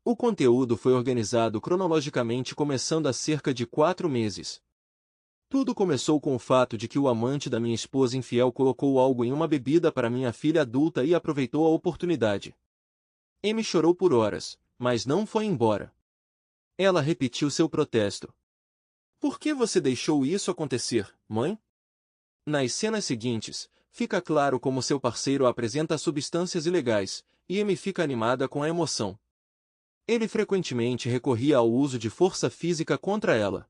O conteúdo foi organizado cronologicamente começando há cerca de 4 meses. Tudo começou com o fato de que o amante da minha esposa infiel colocou algo em uma bebida para minha filha adulta e aproveitou a oportunidade. Amy chorou por horas, mas não foi embora. Ela repetiu seu protesto. Por que você deixou isso acontecer, mãe? Nas cenas seguintes, fica claro como seu parceiro apresenta substâncias ilegais, e Amy fica animada com a emoção. Ele frequentemente recorria ao uso de força física contra ela.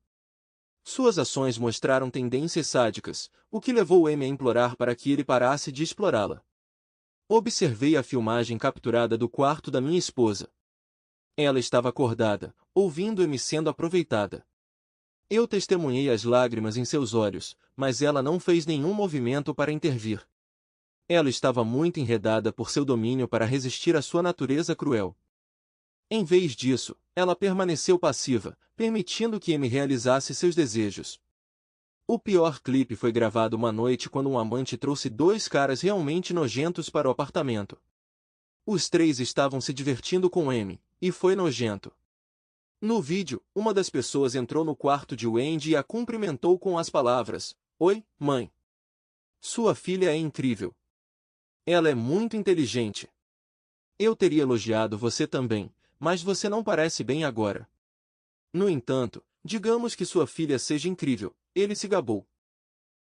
Suas ações mostraram tendências sádicas, o que levou Amy a implorar para que ele parasse de explorá-la. Observei a filmagem capturada do quarto da minha esposa. Ela estava acordada, ouvindo-me sendo aproveitada. Eu testemunhei as lágrimas em seus olhos, mas ela não fez nenhum movimento para intervir. Ela estava muito enredada por seu domínio para resistir à sua natureza cruel. Em vez disso, ela permaneceu passiva, permitindo que Amy realizasse seus desejos. O pior clipe foi gravado uma noite quando um amante trouxe dois caras realmente nojentos para o apartamento. Os três estavam se divertindo com Amy, e foi nojento. No vídeo, uma das pessoas entrou no quarto de Wendy e a cumprimentou com as palavras: "Oi, mãe. Sua filha é incrível. Ela é muito inteligente. Eu teria elogiado você também, mas você não parece bem agora." No entanto, digamos que sua filha seja incrível, ele se gabou.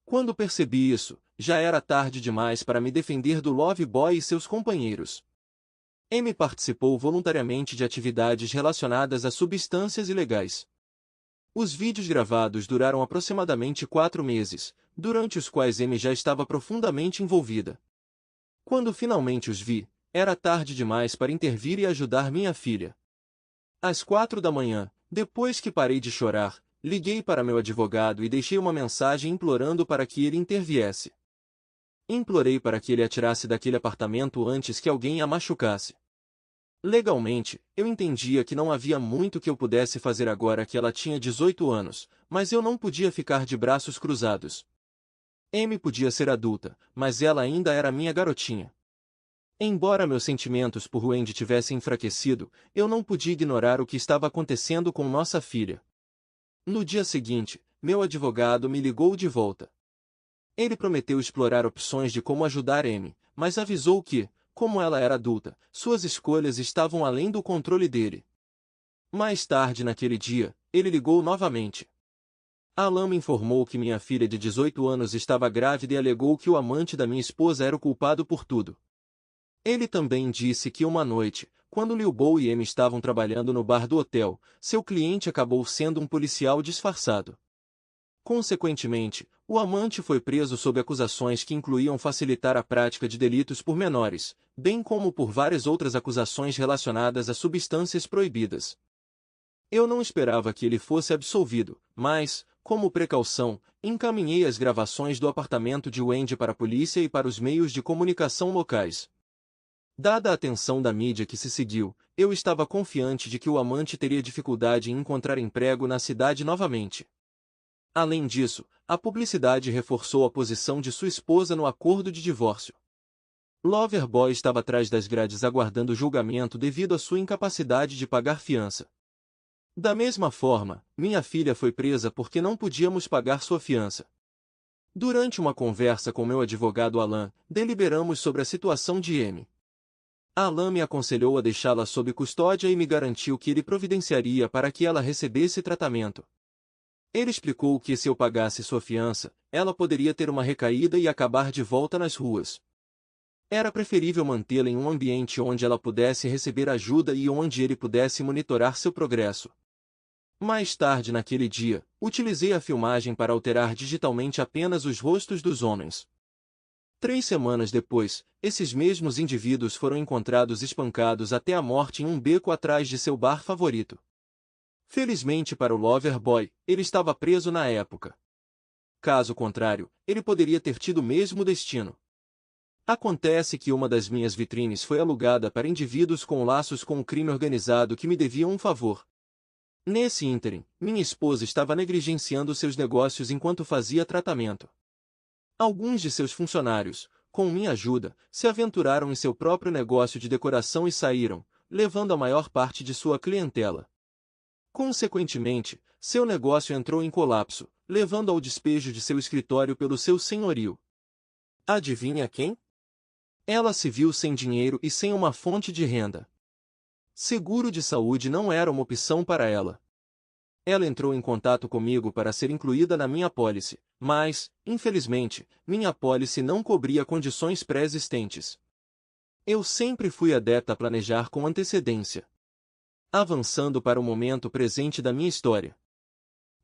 Quando percebi isso, já era tarde demais para me defender do Love Boy e seus companheiros. Amy participou voluntariamente de atividades relacionadas a substâncias ilegais. Os vídeos gravados duraram aproximadamente 4 meses, durante os quais Amy já estava profundamente envolvida. Quando finalmente os vi, era tarde demais para intervir e ajudar minha filha. Às 4 da manhã, depois que parei de chorar, liguei para meu advogado e deixei uma mensagem implorando para que ele interviesse. Implorei para que ele atirasse daquele apartamento antes que alguém a machucasse. Legalmente, eu entendia que não havia muito que eu pudesse fazer agora que ela tinha 18 anos, mas eu não podia ficar de braços cruzados. Amy podia ser adulta, mas ela ainda era minha garotinha. Embora meus sentimentos por Wendy tivessem enfraquecido, eu não podia ignorar o que estava acontecendo com nossa filha. No dia seguinte, meu advogado me ligou de volta. Ele prometeu explorar opções de como ajudar Amy, mas avisou que, como ela era adulta, suas escolhas estavam além do controle dele. Mais tarde naquele dia, ele ligou novamente. Alan me informou que minha filha de 18 anos estava grávida e alegou que o amante da minha esposa era o culpado por tudo. Ele também disse que uma noite, quando Liu Bo e Amy estavam trabalhando no bar do hotel, seu cliente acabou sendo um policial disfarçado. Consequentemente, o amante foi preso sob acusações que incluíam facilitar a prática de delitos por menores, bem como por várias outras acusações relacionadas a substâncias proibidas. Eu não esperava que ele fosse absolvido, mas, como precaução, encaminhei as gravações do apartamento de Wendy para a polícia e para os meios de comunicação locais. Dada a atenção da mídia que se seguiu, eu estava confiante de que o amante teria dificuldade em encontrar emprego na cidade novamente. Além disso, a publicidade reforçou a posição de sua esposa no acordo de divórcio. Loverboy estava atrás das grades aguardando julgamento devido à sua incapacidade de pagar fiança. Da mesma forma, minha filha foi presa porque não podíamos pagar sua fiança. Durante uma conversa com meu advogado Alan, deliberamos sobre a situação de Amy. Alan me aconselhou a deixá-la sob custódia e me garantiu que ele providenciaria para que ela recebesse tratamento. Ele explicou que se eu pagasse sua fiança, ela poderia ter uma recaída e acabar de volta nas ruas. Era preferível mantê-la em um ambiente onde ela pudesse receber ajuda e onde ele pudesse monitorar seu progresso. Mais tarde naquele dia, utilizei a filmagem para alterar digitalmente apenas os rostos dos homens. 3 semanas depois, esses mesmos indivíduos foram encontrados espancados até a morte em um beco atrás de seu bar favorito. Felizmente para o Loverboy, ele estava preso na época. Caso contrário, ele poderia ter tido o mesmo destino. Acontece que uma das minhas vitrines foi alugada para indivíduos com laços com o crime organizado que me deviam um favor. Nesse ínterim, minha esposa estava negligenciando seus negócios enquanto fazia tratamento. Alguns de seus funcionários, com minha ajuda, se aventuraram em seu próprio negócio de decoração e saíram, levando a maior parte de sua clientela. Consequentemente, seu negócio entrou em colapso, levando ao despejo de seu escritório pelo seu senhorio. Adivinha quem? Ela se viu sem dinheiro e sem uma fonte de renda. Seguro de saúde não era uma opção para ela. Ela entrou em contato comigo para ser incluída na minha apólice, mas, infelizmente, minha apólice não cobria condições pré-existentes. Eu sempre fui adepta a planejar com antecedência. Avançando para o momento presente da minha história.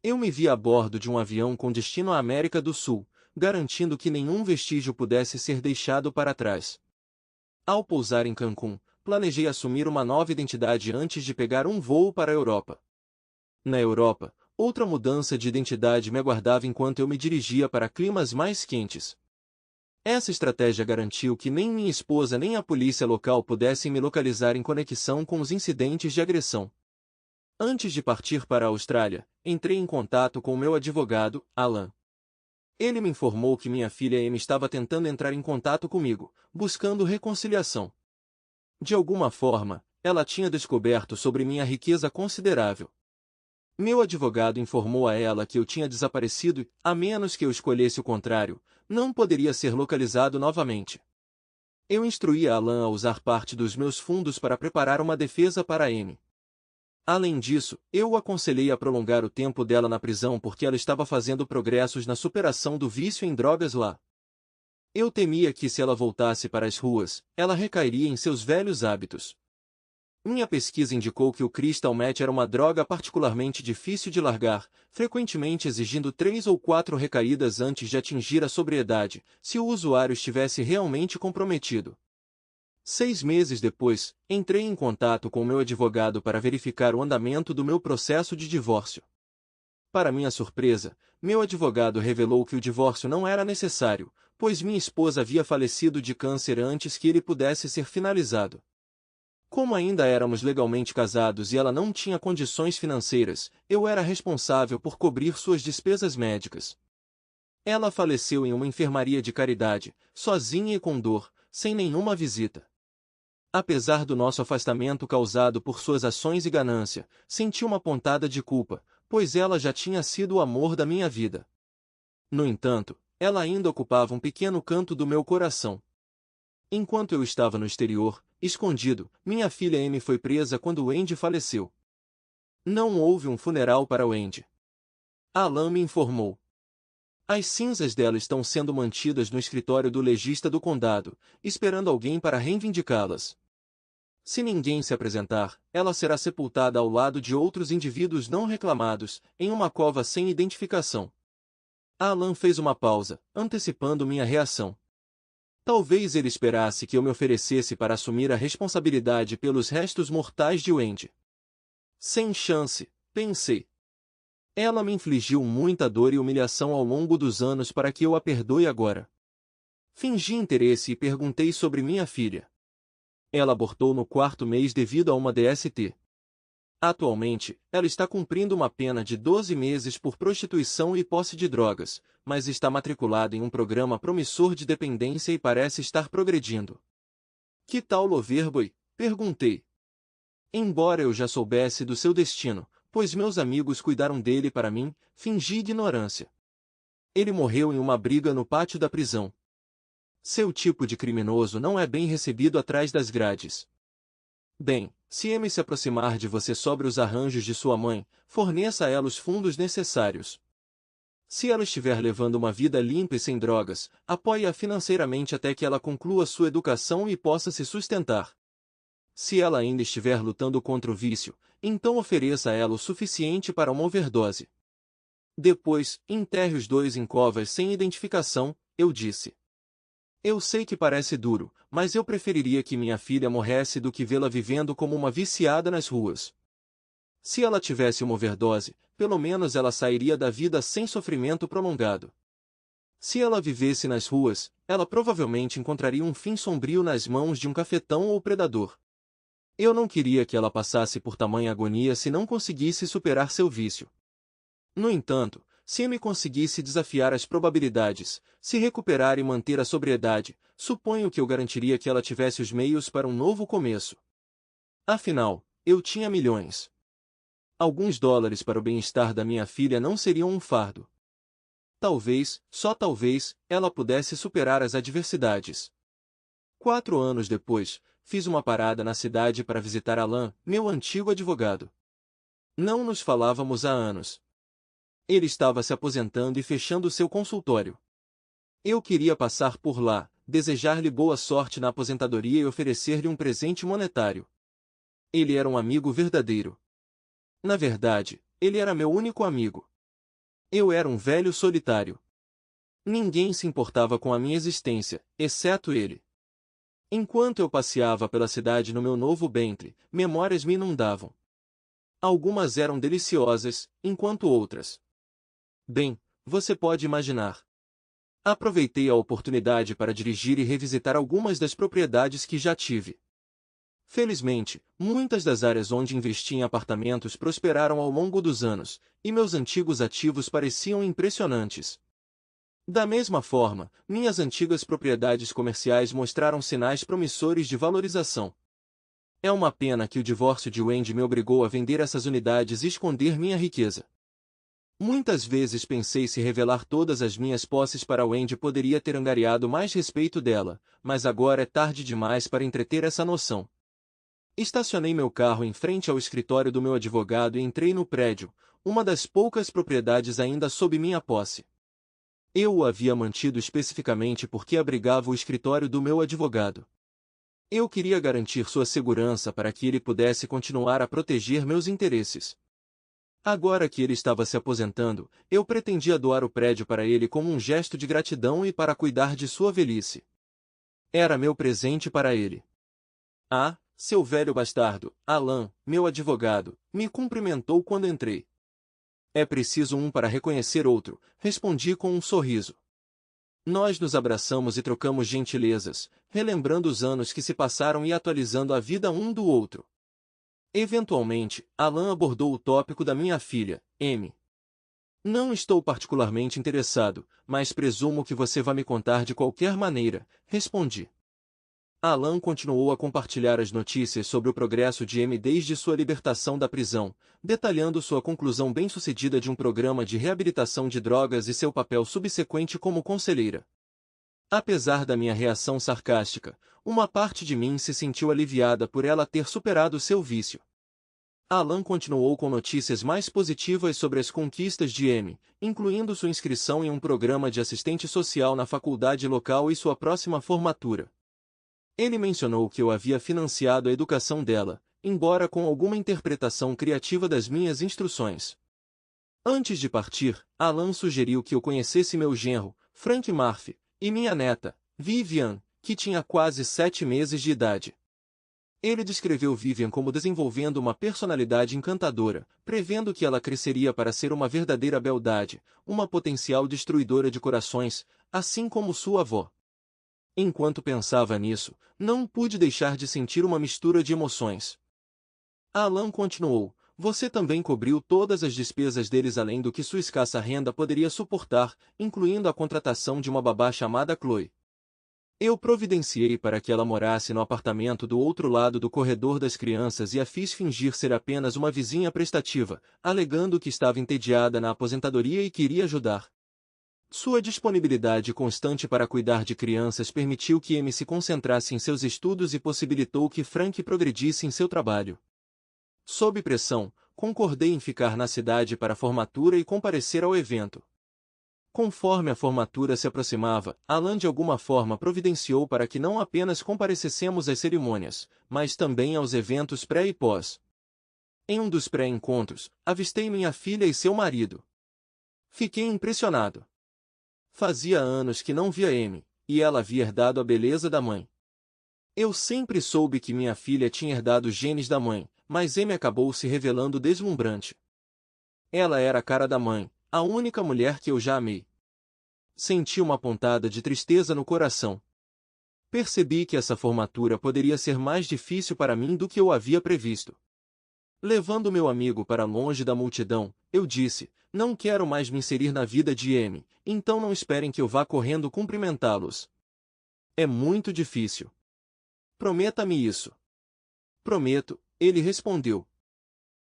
Eu me vi a bordo de um avião com destino à América do Sul, garantindo que nenhum vestígio pudesse ser deixado para trás. Ao pousar em Cancún, planejei assumir uma nova identidade antes de pegar um voo para a Europa. Na Europa, outra mudança de identidade me aguardava enquanto eu me dirigia para climas mais quentes. Essa estratégia garantiu que nem minha esposa nem a polícia local pudessem me localizar em conexão com os incidentes de agressão. Antes de partir para a Austrália, entrei em contato com o meu advogado, Alan. Ele me informou que minha filha Amy estava tentando entrar em contato comigo, buscando reconciliação. De alguma forma, ela tinha descoberto sobre minha riqueza considerável. Meu advogado informou a ela que eu tinha desaparecido e, a menos que eu escolhesse o contrário, não poderia ser localizado novamente. Eu instruí a Alan a usar parte dos meus fundos para preparar uma defesa para Amy. Além disso, eu o aconselhei a prolongar o tempo dela na prisão porque ela estava fazendo progressos na superação do vício em drogas lá. Eu temia que se ela voltasse para as ruas, ela recairia em seus velhos hábitos. Minha pesquisa indicou que o crystal meth era uma droga particularmente difícil de largar, frequentemente exigindo 3 ou 4 recaídas antes de atingir a sobriedade, se o usuário estivesse realmente comprometido. 6 meses depois, entrei em contato com meu advogado para verificar o andamento do meu processo de divórcio. Para minha surpresa, meu advogado revelou que o divórcio não era necessário, pois minha esposa havia falecido de câncer antes que ele pudesse ser finalizado. Como ainda éramos legalmente casados e ela não tinha condições financeiras, eu era responsável por cobrir suas despesas médicas. Ela faleceu em uma enfermaria de caridade, sozinha e com dor, sem nenhuma visita. Apesar do nosso afastamento causado por suas ações e ganância, senti uma pontada de culpa, pois ela já tinha sido o amor da minha vida. No entanto, ela ainda ocupava um pequeno canto do meu coração. Enquanto eu estava no exterior, escondido, minha filha Amy foi presa quando Wendy faleceu. Não houve um funeral para Wendy. Alan me informou. As cinzas dela estão sendo mantidas no escritório do legista do condado, esperando alguém para reivindicá-las. Se ninguém se apresentar, ela será sepultada ao lado de outros indivíduos não reclamados, em uma cova sem identificação. Alan fez uma pausa, antecipando minha reação. Talvez ele esperasse que eu me oferecesse para assumir a responsabilidade pelos restos mortais de Wendy. Sem chance, pensei. Ela me infligiu muita dor e humilhação ao longo dos anos para que eu a perdoe agora. Fingi interesse e perguntei sobre minha filha. Ela abortou no 4º mês devido a uma DST. Atualmente, ela está cumprindo uma pena de 12 meses por prostituição e posse de drogas, mas está matriculada em um programa promissor de dependência e parece estar progredindo. Que tal Loverboy? Perguntei. Embora eu já soubesse do seu destino, pois meus amigos cuidaram dele para mim, fingi ignorância. Ele morreu em uma briga no pátio da prisão. Seu tipo de criminoso não é bem recebido atrás das grades. Bem, se Amy se aproximar de você sobre os arranjos de sua mãe, forneça a ela os fundos necessários. Se ela estiver levando uma vida limpa e sem drogas, apoie-a financeiramente até que ela conclua sua educação e possa se sustentar. Se ela ainda estiver lutando contra o vício, então ofereça a ela o suficiente para uma overdose. Depois, enterre os dois em covas sem identificação, eu disse. Eu sei que parece duro, mas eu preferiria que minha filha morresse do que vê-la vivendo como uma viciada nas ruas. Se ela tivesse uma overdose, pelo menos ela sairia da vida sem sofrimento prolongado. Se ela vivesse nas ruas, ela provavelmente encontraria um fim sombrio nas mãos de um cafetão ou predador. Eu não queria que ela passasse por tamanha agonia se não conseguisse superar seu vício. No entanto, se Amy conseguisse desafiar as probabilidades, se recuperar e manter a sobriedade, suponho que eu garantiria que ela tivesse os meios para um novo começo. Afinal, eu tinha milhões. Alguns dólares para o bem-estar da minha filha não seriam um fardo. Talvez, só talvez, ela pudesse superar as adversidades. 4 anos depois, fiz uma parada na cidade para visitar Alan, meu antigo advogado. Não nos falávamos há anos. Ele estava se aposentando e fechando seu consultório. Eu queria passar por lá, desejar-lhe boa sorte na aposentadoria e oferecer-lhe um presente monetário. Ele era um amigo verdadeiro. Na verdade, ele era meu único amigo. Eu era um velho solitário. Ninguém se importava com a minha existência, exceto ele. Enquanto eu passeava pela cidade no meu novo Bentley, memórias me inundavam. Algumas eram deliciosas, enquanto outras. Bem, você pode imaginar. Aproveitei a oportunidade para dirigir e revisitar algumas das propriedades que já tive. Felizmente, muitas das áreas onde investi em apartamentos prosperaram ao longo dos anos, e meus antigos ativos pareciam impressionantes. Da mesma forma, minhas antigas propriedades comerciais mostraram sinais promissores de valorização. É uma pena que o divórcio de Wendy me obrigou a vender essas unidades e esconder minha riqueza. Muitas vezes pensei se revelar todas as minhas posses para Wendy poderia ter angariado mais respeito dela, mas agora é tarde demais para entreter essa noção. Estacionei meu carro em frente ao escritório do meu advogado e entrei no prédio, uma das poucas propriedades ainda sob minha posse. Eu o havia mantido especificamente porque abrigava o escritório do meu advogado. Eu queria garantir sua segurança para que ele pudesse continuar a proteger meus interesses. Agora que ele estava se aposentando, eu pretendia doar o prédio para ele como um gesto de gratidão e para cuidar de sua velhice. Era meu presente para ele. Ah, seu velho bastardo, Alan, meu advogado, me cumprimentou quando entrei. É preciso um para reconhecer outro, respondi com um sorriso. Nós nos abraçamos e trocamos gentilezas, relembrando os anos que se passaram e atualizando a vida um do outro. Eventualmente, Alan abordou o tópico da minha filha, Amy. Não estou particularmente interessado, mas presumo que você vai me contar de qualquer maneira, respondi. Alan continuou a compartilhar as notícias sobre o progresso de Amy desde sua libertação da prisão, detalhando sua conclusão bem-sucedida de um programa de reabilitação de drogas e seu papel subsequente como conselheira. Apesar da minha reação sarcástica, uma parte de mim se sentiu aliviada por ela ter superado seu vício. Alan continuou com notícias mais positivas sobre as conquistas de Amy, incluindo sua inscrição em um programa de assistente social na faculdade local e sua próxima formatura. Ele mencionou que eu havia financiado a educação dela, embora com alguma interpretação criativa das minhas instruções. Antes de partir, Alan sugeriu que eu conhecesse meu genro, Frank Murphy, e minha neta, Vivian, que tinha quase 7 meses de idade. Ele descreveu Vivian como desenvolvendo uma personalidade encantadora, prevendo que ela cresceria para ser uma verdadeira beldade, uma potencial destruidora de corações, assim como sua avó. Enquanto pensava nisso, não pude deixar de sentir uma mistura de emoções. Alan continuou, você também cobriu todas as despesas deles além do que sua escassa renda poderia suportar, incluindo a contratação de uma babá chamada Chloe. Eu providenciei para que ela morasse no apartamento do outro lado do corredor das crianças e a fiz fingir ser apenas uma vizinha prestativa, alegando que estava entediada na aposentadoria e queria ajudar. Sua disponibilidade constante para cuidar de crianças permitiu que Amy se concentrasse em seus estudos e possibilitou que Frank progredisse em seu trabalho. Sob pressão, concordei em ficar na cidade para a formatura e comparecer ao evento. Conforme a formatura se aproximava, Alan de alguma forma providenciou para que não apenas comparecêssemos às cerimônias, mas também aos eventos pré e pós. Em um dos pré-encontros, avistei minha filha e seu marido. Fiquei impressionado. Fazia anos que não via Amy, e ela havia herdado a beleza da mãe. Eu sempre soube que minha filha tinha herdado os genes da mãe, mas Amy acabou se revelando deslumbrante. Ela era a cara da mãe, a única mulher que eu já amei. Senti uma pontada de tristeza no coração. Percebi que essa formatura poderia ser mais difícil para mim do que eu havia previsto. Levando meu amigo para longe da multidão, eu disse, não quero mais me inserir na vida de Amy, então não esperem que eu vá correndo cumprimentá-los. É muito difícil. Prometa-me isso. Prometo, ele respondeu.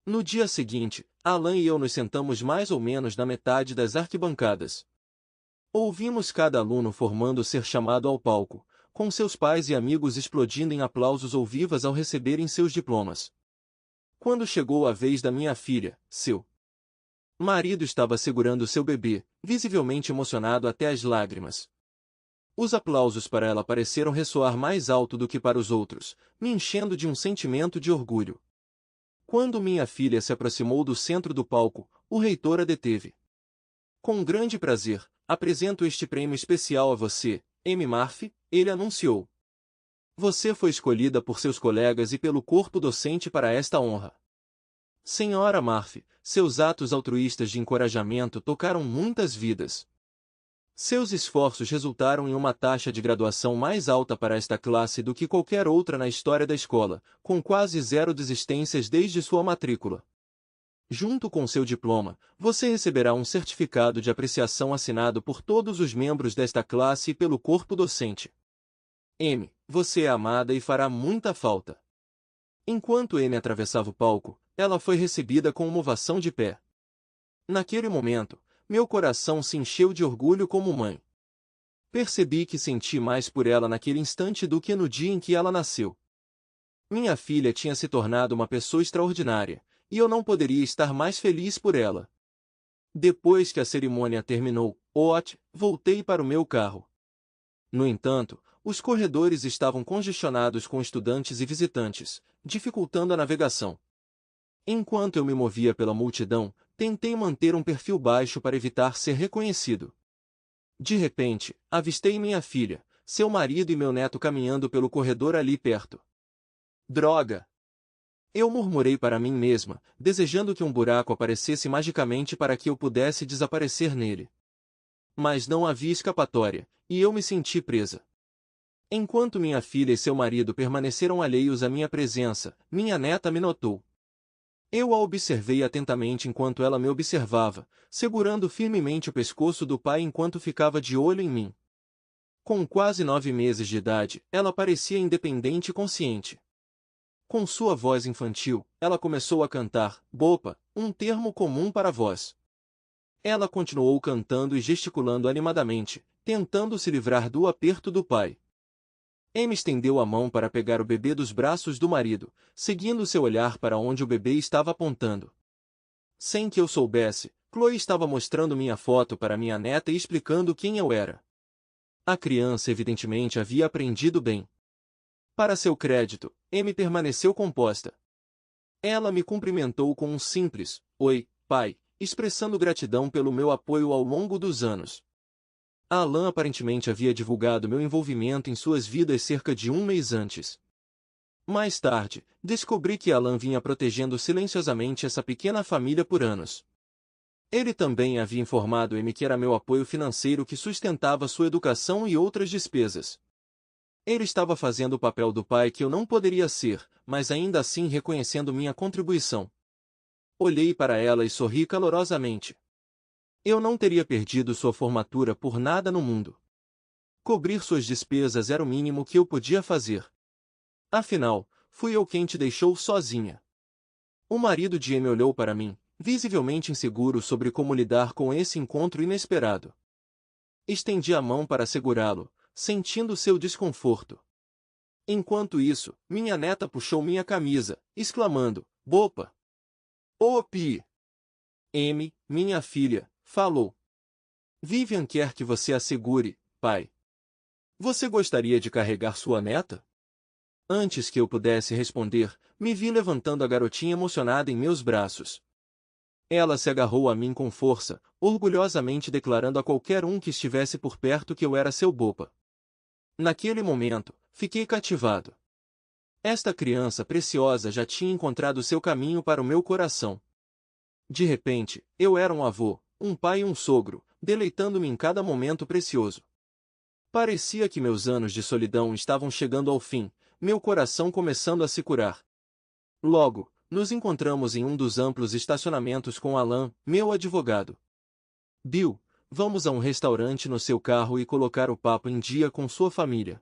No dia seguinte, Alan e eu nos sentamos mais ou menos na metade das arquibancadas. Ouvimos cada aluno formando ser chamado ao palco, com seus pais e amigos explodindo em aplausos ou vivas ao receberem seus diplomas. Quando chegou a vez da minha filha, seu marido estava segurando seu bebê, visivelmente emocionado até as lágrimas. Os aplausos para ela pareceram ressoar mais alto do que para os outros, me enchendo de um sentimento de orgulho. Quando minha filha se aproximou do centro do palco, o reitor a deteve. Com grande prazer, apresento este prêmio especial a você, Amy Murphy, ele anunciou. Você foi escolhida por seus colegas e pelo corpo docente para esta honra. Senhora Murphy, seus atos altruístas de encorajamento tocaram muitas vidas. Seus esforços resultaram em uma taxa de graduação mais alta para esta classe do que qualquer outra na história da escola, com quase zero desistências desde sua matrícula. Junto com seu diploma, você receberá um certificado de apreciação assinado por todos os membros desta classe e pelo corpo docente. Amy, você é amada e fará muita falta. Enquanto Amy atravessava o palco, ela foi recebida com uma ovação de pé. Naquele momento, meu coração se encheu de orgulho como mãe. Percebi que senti mais por ela naquele instante do que no dia em que ela nasceu. Minha filha tinha se tornado uma pessoa extraordinária, e eu não poderia estar mais feliz por ela. Depois que a cerimônia terminou, voltei para o meu carro. No entanto, os corredores estavam congestionados com estudantes e visitantes, dificultando a navegação. Enquanto eu me movia pela multidão, tentei manter um perfil baixo para evitar ser reconhecido. De repente, avistei minha filha, seu marido e meu neto caminhando pelo corredor ali perto. Droga! Eu murmurei para mim mesma, desejando que um buraco aparecesse magicamente para que eu pudesse desaparecer nele. Mas não havia escapatória, e eu me senti presa. Enquanto minha filha e seu marido permaneceram alheios à minha presença, minha neta me notou. Eu a observei atentamente enquanto ela me observava, segurando firmemente o pescoço do pai enquanto ficava de olho em mim. Com quase 9 meses de idade, ela parecia independente e consciente. Com sua voz infantil, ela começou a cantar, bopa, um termo comum para voz. Ela continuou cantando e gesticulando animadamente, tentando se livrar do aperto do pai. Amy estendeu a mão para pegar o bebê dos braços do marido, seguindo seu olhar para onde o bebê estava apontando. Sem que eu soubesse, Chloe estava mostrando minha foto para minha neta e explicando quem eu era. A criança evidentemente havia aprendido bem. Para seu crédito, Amy permaneceu composta. Ela me cumprimentou com um simples, oi, pai, expressando gratidão pelo meu apoio ao longo dos anos. Alan aparentemente havia divulgado meu envolvimento em suas vidas cerca de um mês antes. Mais tarde, descobri que Alan vinha protegendo silenciosamente essa pequena família por anos. Ele também havia informado Amy que era meu apoio financeiro que sustentava sua educação e outras despesas. Ele estava fazendo o papel do pai que eu não poderia ser, mas ainda assim reconhecendo minha contribuição. Olhei para ela e sorri calorosamente. Eu não teria perdido sua formatura por nada no mundo. Cobrir suas despesas era o mínimo que eu podia fazer. Afinal, fui eu quem te deixou sozinha. O marido de Amy olhou para mim, visivelmente inseguro sobre como lidar com esse encontro inesperado. Estendi a mão para segurá-lo, sentindo seu desconforto. Enquanto isso, minha neta puxou minha camisa, exclamando, bopa! Pi! Amy, minha filha, falou. Vivian quer que você a segure, pai. Você gostaria de carregar sua neta? Antes que eu pudesse responder, me vi levantando a garotinha emocionada em meus braços. Ela se agarrou a mim com força, orgulhosamente declarando a qualquer um que estivesse por perto que eu era seu bopa. Naquele momento, fiquei cativado. Esta criança preciosa já tinha encontrado seu caminho para o meu coração. De repente, eu era um avô, um pai e um sogro, deleitando-me em cada momento precioso. Parecia que meus anos de solidão estavam chegando ao fim, meu coração começando a se curar. Logo, nos encontramos em um dos amplos estacionamentos com Alan, meu advogado. Bill, vamos a um restaurante no seu carro e colocar o papo em dia com sua família.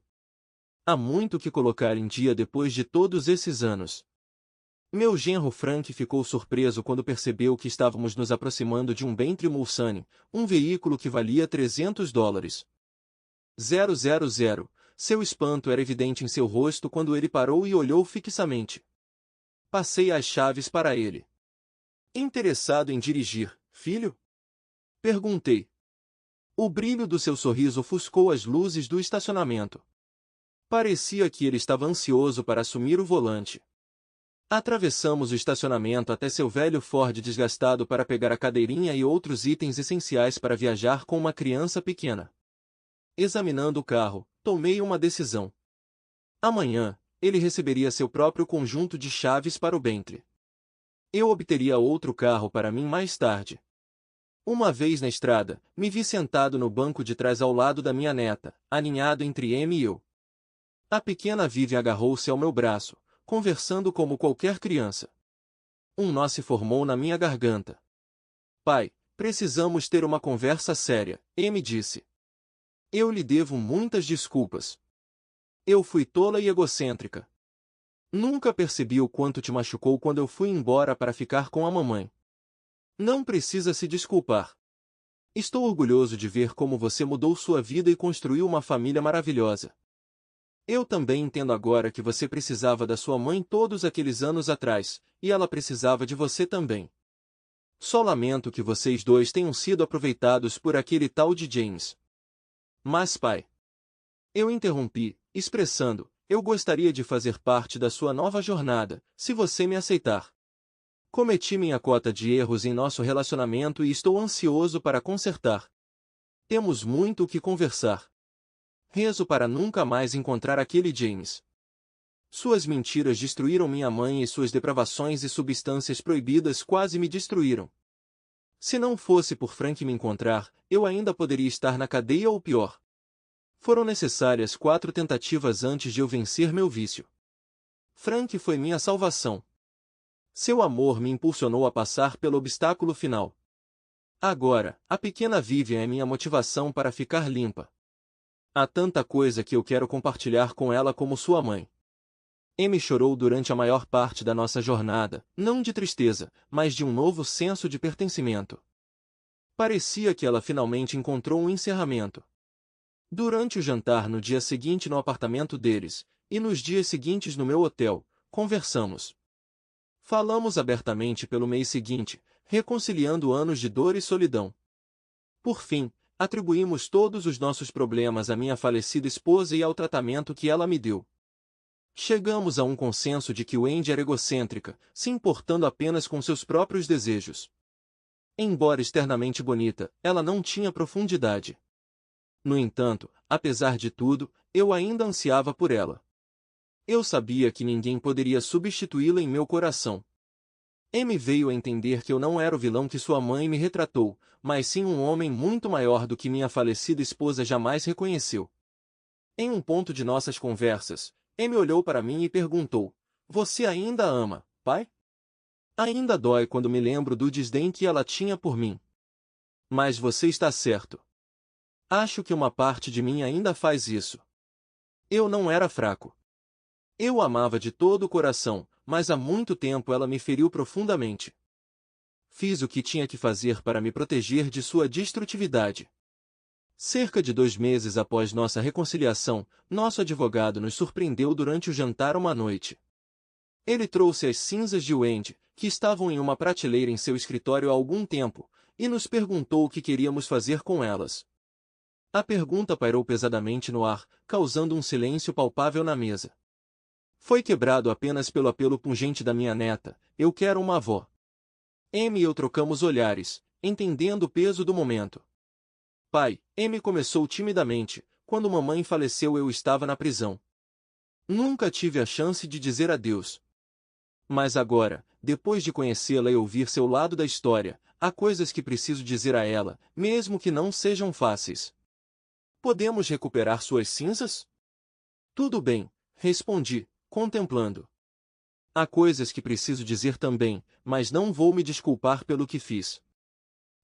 Há muito que colocar em dia depois de todos esses anos. Meu genro Frank ficou surpreso quando percebeu que estávamos nos aproximando de um Bentley Mulsanne, um veículo que valia $300. 000. Seu espanto era evidente em seu rosto quando ele parou e olhou fixamente. Passei as chaves para ele. Interessado em dirigir, filho? Perguntei. O brilho do seu sorriso ofuscou as luzes do estacionamento. Parecia que ele estava ansioso para assumir o volante. Atravessamos o estacionamento até seu velho Ford desgastado para pegar a cadeirinha e outros itens essenciais para viajar com uma criança pequena. Examinando o carro, tomei uma decisão. Amanhã, ele receberia seu próprio conjunto de chaves para o Bentley. Eu obteria outro carro para mim mais tarde. Uma vez na estrada, me vi sentado no banco de trás ao lado da minha neta, aninhado entre Amy e eu. A pequena Vivian agarrou-se ao meu braço, conversando como qualquer criança. Um nó se formou na minha garganta. Pai, precisamos ter uma conversa séria, Amy disse. Eu lhe devo muitas desculpas. Eu fui tola e egocêntrica. Nunca percebi o quanto te machucou quando eu fui embora para ficar com a mamãe. Não precisa se desculpar. Estou orgulhoso de ver como você mudou sua vida e construiu uma família maravilhosa. Eu também entendo agora que você precisava da sua mãe todos aqueles anos atrás, e ela precisava de você também. Só lamento que vocês dois tenham sido aproveitados por aquele tal de James. Mas pai. Eu interrompi, expressando, eu gostaria de fazer parte da sua nova jornada, se você me aceitar. Cometi minha cota de erros em nosso relacionamento e estou ansioso para consertar. Temos muito o que conversar. Rezo para nunca mais encontrar aquele James. Suas mentiras destruíram minha mãe e suas depravações e substâncias proibidas quase me destruíram. Se não fosse por Frank me encontrar, eu ainda poderia estar na cadeia ou pior. Foram necessárias 4 tentativas antes de eu vencer meu vício. Frank foi minha salvação. Seu amor me impulsionou a passar pelo obstáculo final. Agora, a pequena Vivian é minha motivação para ficar limpa. Há tanta coisa que eu quero compartilhar com ela como sua mãe. Amy chorou durante a maior parte da nossa jornada, não de tristeza, mas de um novo senso de pertencimento. Parecia que ela finalmente encontrou um encerramento. Durante o jantar no dia seguinte no apartamento deles, e nos dias seguintes no meu hotel, conversamos. Falamos abertamente pelo mês seguinte, reconciliando anos de dor e solidão. Por fim, atribuímos todos os nossos problemas à minha falecida esposa e ao tratamento que ela me deu. Chegamos a um consenso de que Wendy era egocêntrica, se importando apenas com seus próprios desejos. Embora externamente bonita, ela não tinha profundidade. No entanto, apesar de tudo, eu ainda ansiava por ela. Eu sabia que ninguém poderia substituí-la em meu coração. Amy veio a entender que eu não era o vilão que sua mãe me retratou, mas sim um homem muito maior do que minha falecida esposa jamais reconheceu. Em um ponto de nossas conversas, Amy olhou para mim e perguntou: Você ainda a ama, pai? Ainda dói quando me lembro do desdém que ela tinha por mim. Mas você está certo. Acho que uma parte de mim ainda faz isso. Eu não era fraco. Eu a amava de todo o coração, mas há muito tempo ela me feriu profundamente. Fiz o que tinha que fazer para me proteger de sua destrutividade. Cerca de 2 meses após nossa reconciliação, nosso advogado nos surpreendeu durante o jantar uma noite. Ele trouxe as cinzas de Wendy, que estavam em uma prateleira em seu escritório há algum tempo, e nos perguntou o que queríamos fazer com elas. A pergunta pairou pesadamente no ar, causando um silêncio palpável na mesa. Foi quebrado apenas pelo apelo pungente da minha neta: eu quero uma avó. Amy e eu trocamos olhares, entendendo o peso do momento. Pai, Amy começou timidamente, quando mamãe faleceu eu estava na prisão. Nunca tive a chance de dizer adeus. Mas agora, depois de conhecê-la e ouvir seu lado da história, há coisas que preciso dizer a ela, mesmo que não sejam fáceis. Podemos recuperar suas cinzas? Tudo bem, respondi, contemplando. Há coisas que preciso dizer também, mas não vou me desculpar pelo que fiz.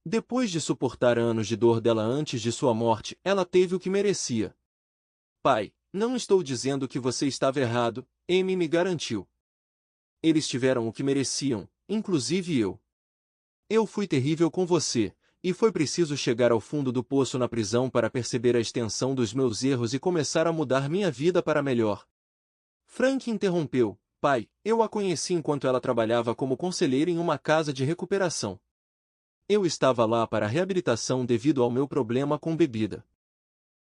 Depois de suportar anos de dor dela antes de sua morte, ela teve o que merecia. Pai, não estou dizendo que você estava errado, Amy me garantiu. Eles tiveram o que mereciam, inclusive eu. Eu fui terrível com você, e foi preciso chegar ao fundo do poço na prisão para perceber a extensão dos meus erros e começar a mudar minha vida para melhor. Frank interrompeu: Pai, eu a conheci enquanto ela trabalhava como conselheira em uma casa de recuperação. Eu estava lá para a reabilitação devido ao meu problema com bebida.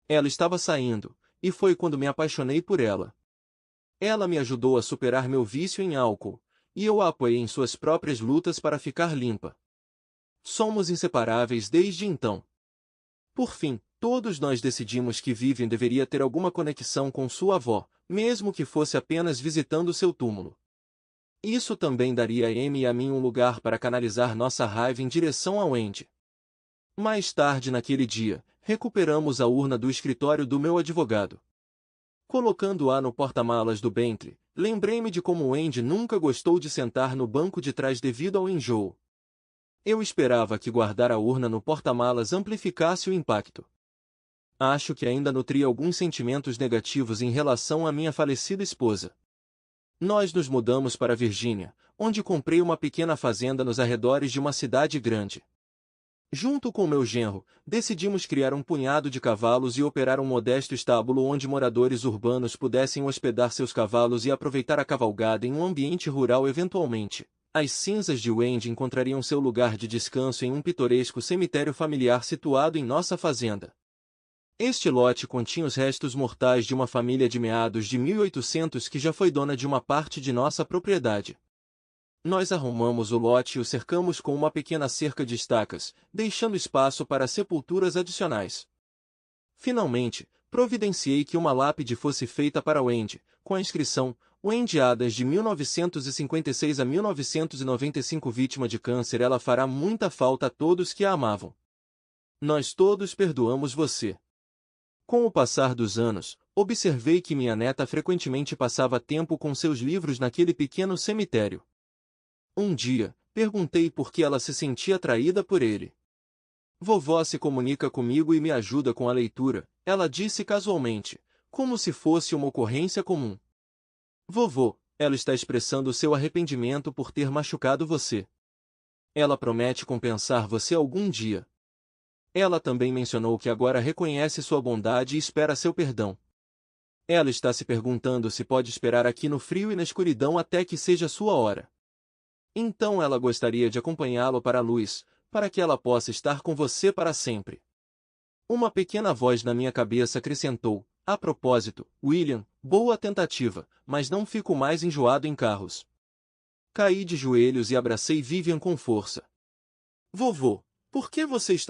Ela estava saindo, e foi quando me apaixonei por ela. Ela me ajudou a superar meu vício em álcool, e eu a apoiei em suas próprias lutas para ficar limpa. Somos inseparáveis desde então. Por fim, Todos nós decidimos que Vivian deveria ter alguma conexão com sua avó, mesmo que fosse apenas visitando seu túmulo. Isso também daria a Amy e a mim um lugar para canalizar nossa raiva em direção ao Andy. Mais tarde naquele dia, recuperamos a urna do escritório do meu advogado. Colocando-a no porta-malas do Bentley, lembrei-me de como o Andy nunca gostou de sentar no banco de trás devido ao enjoo. Eu esperava que guardar a urna no porta-malas amplificasse o impacto. Acho que ainda nutria alguns sentimentos negativos em relação à minha falecida esposa. Nós nos mudamos para Virgínia, onde comprei uma pequena fazenda nos arredores de uma cidade grande. Junto com meu genro, decidimos criar um punhado de cavalos e operar um modesto estábulo onde moradores urbanos pudessem hospedar seus cavalos e aproveitar a cavalgada em um ambiente rural eventualmente. As cinzas de Wendy encontrariam seu lugar de descanso em um pitoresco cemitério familiar situado em nossa fazenda. Este lote continha os restos mortais de uma família de meados de 1800 que já foi dona de uma parte de nossa propriedade. Nós arrumamos o lote e o cercamos com uma pequena cerca de estacas, deixando espaço para sepulturas adicionais. Finalmente, providenciei que uma lápide fosse feita para Wendy, com a inscrição Wendy Adams de 1956 a 1995 vítima de câncer. Ela fará muita falta a todos que a amavam. Nós todos perdoamos você. Com o passar dos anos, observei que minha neta frequentemente passava tempo com seus livros naquele pequeno cemitério. Um dia, perguntei por que ela se sentia atraída por ele. Vovó se comunica comigo e me ajuda com a leitura, ela disse casualmente, como se fosse uma ocorrência comum. Vovô, ela está expressando seu arrependimento por ter machucado você. Ela promete compensar você algum dia. Ela também mencionou que agora reconhece sua bondade e espera seu perdão. Ela está se perguntando se pode esperar aqui no frio e na escuridão até que seja sua hora. Então ela gostaria de acompanhá-lo para a luz, para que ela possa estar com você para sempre. Uma pequena voz na minha cabeça acrescentou, a propósito, William, boa tentativa, mas não fico mais enjoado em carros. Caí de joelhos e abracei Vivian com força. Vovô, por que você está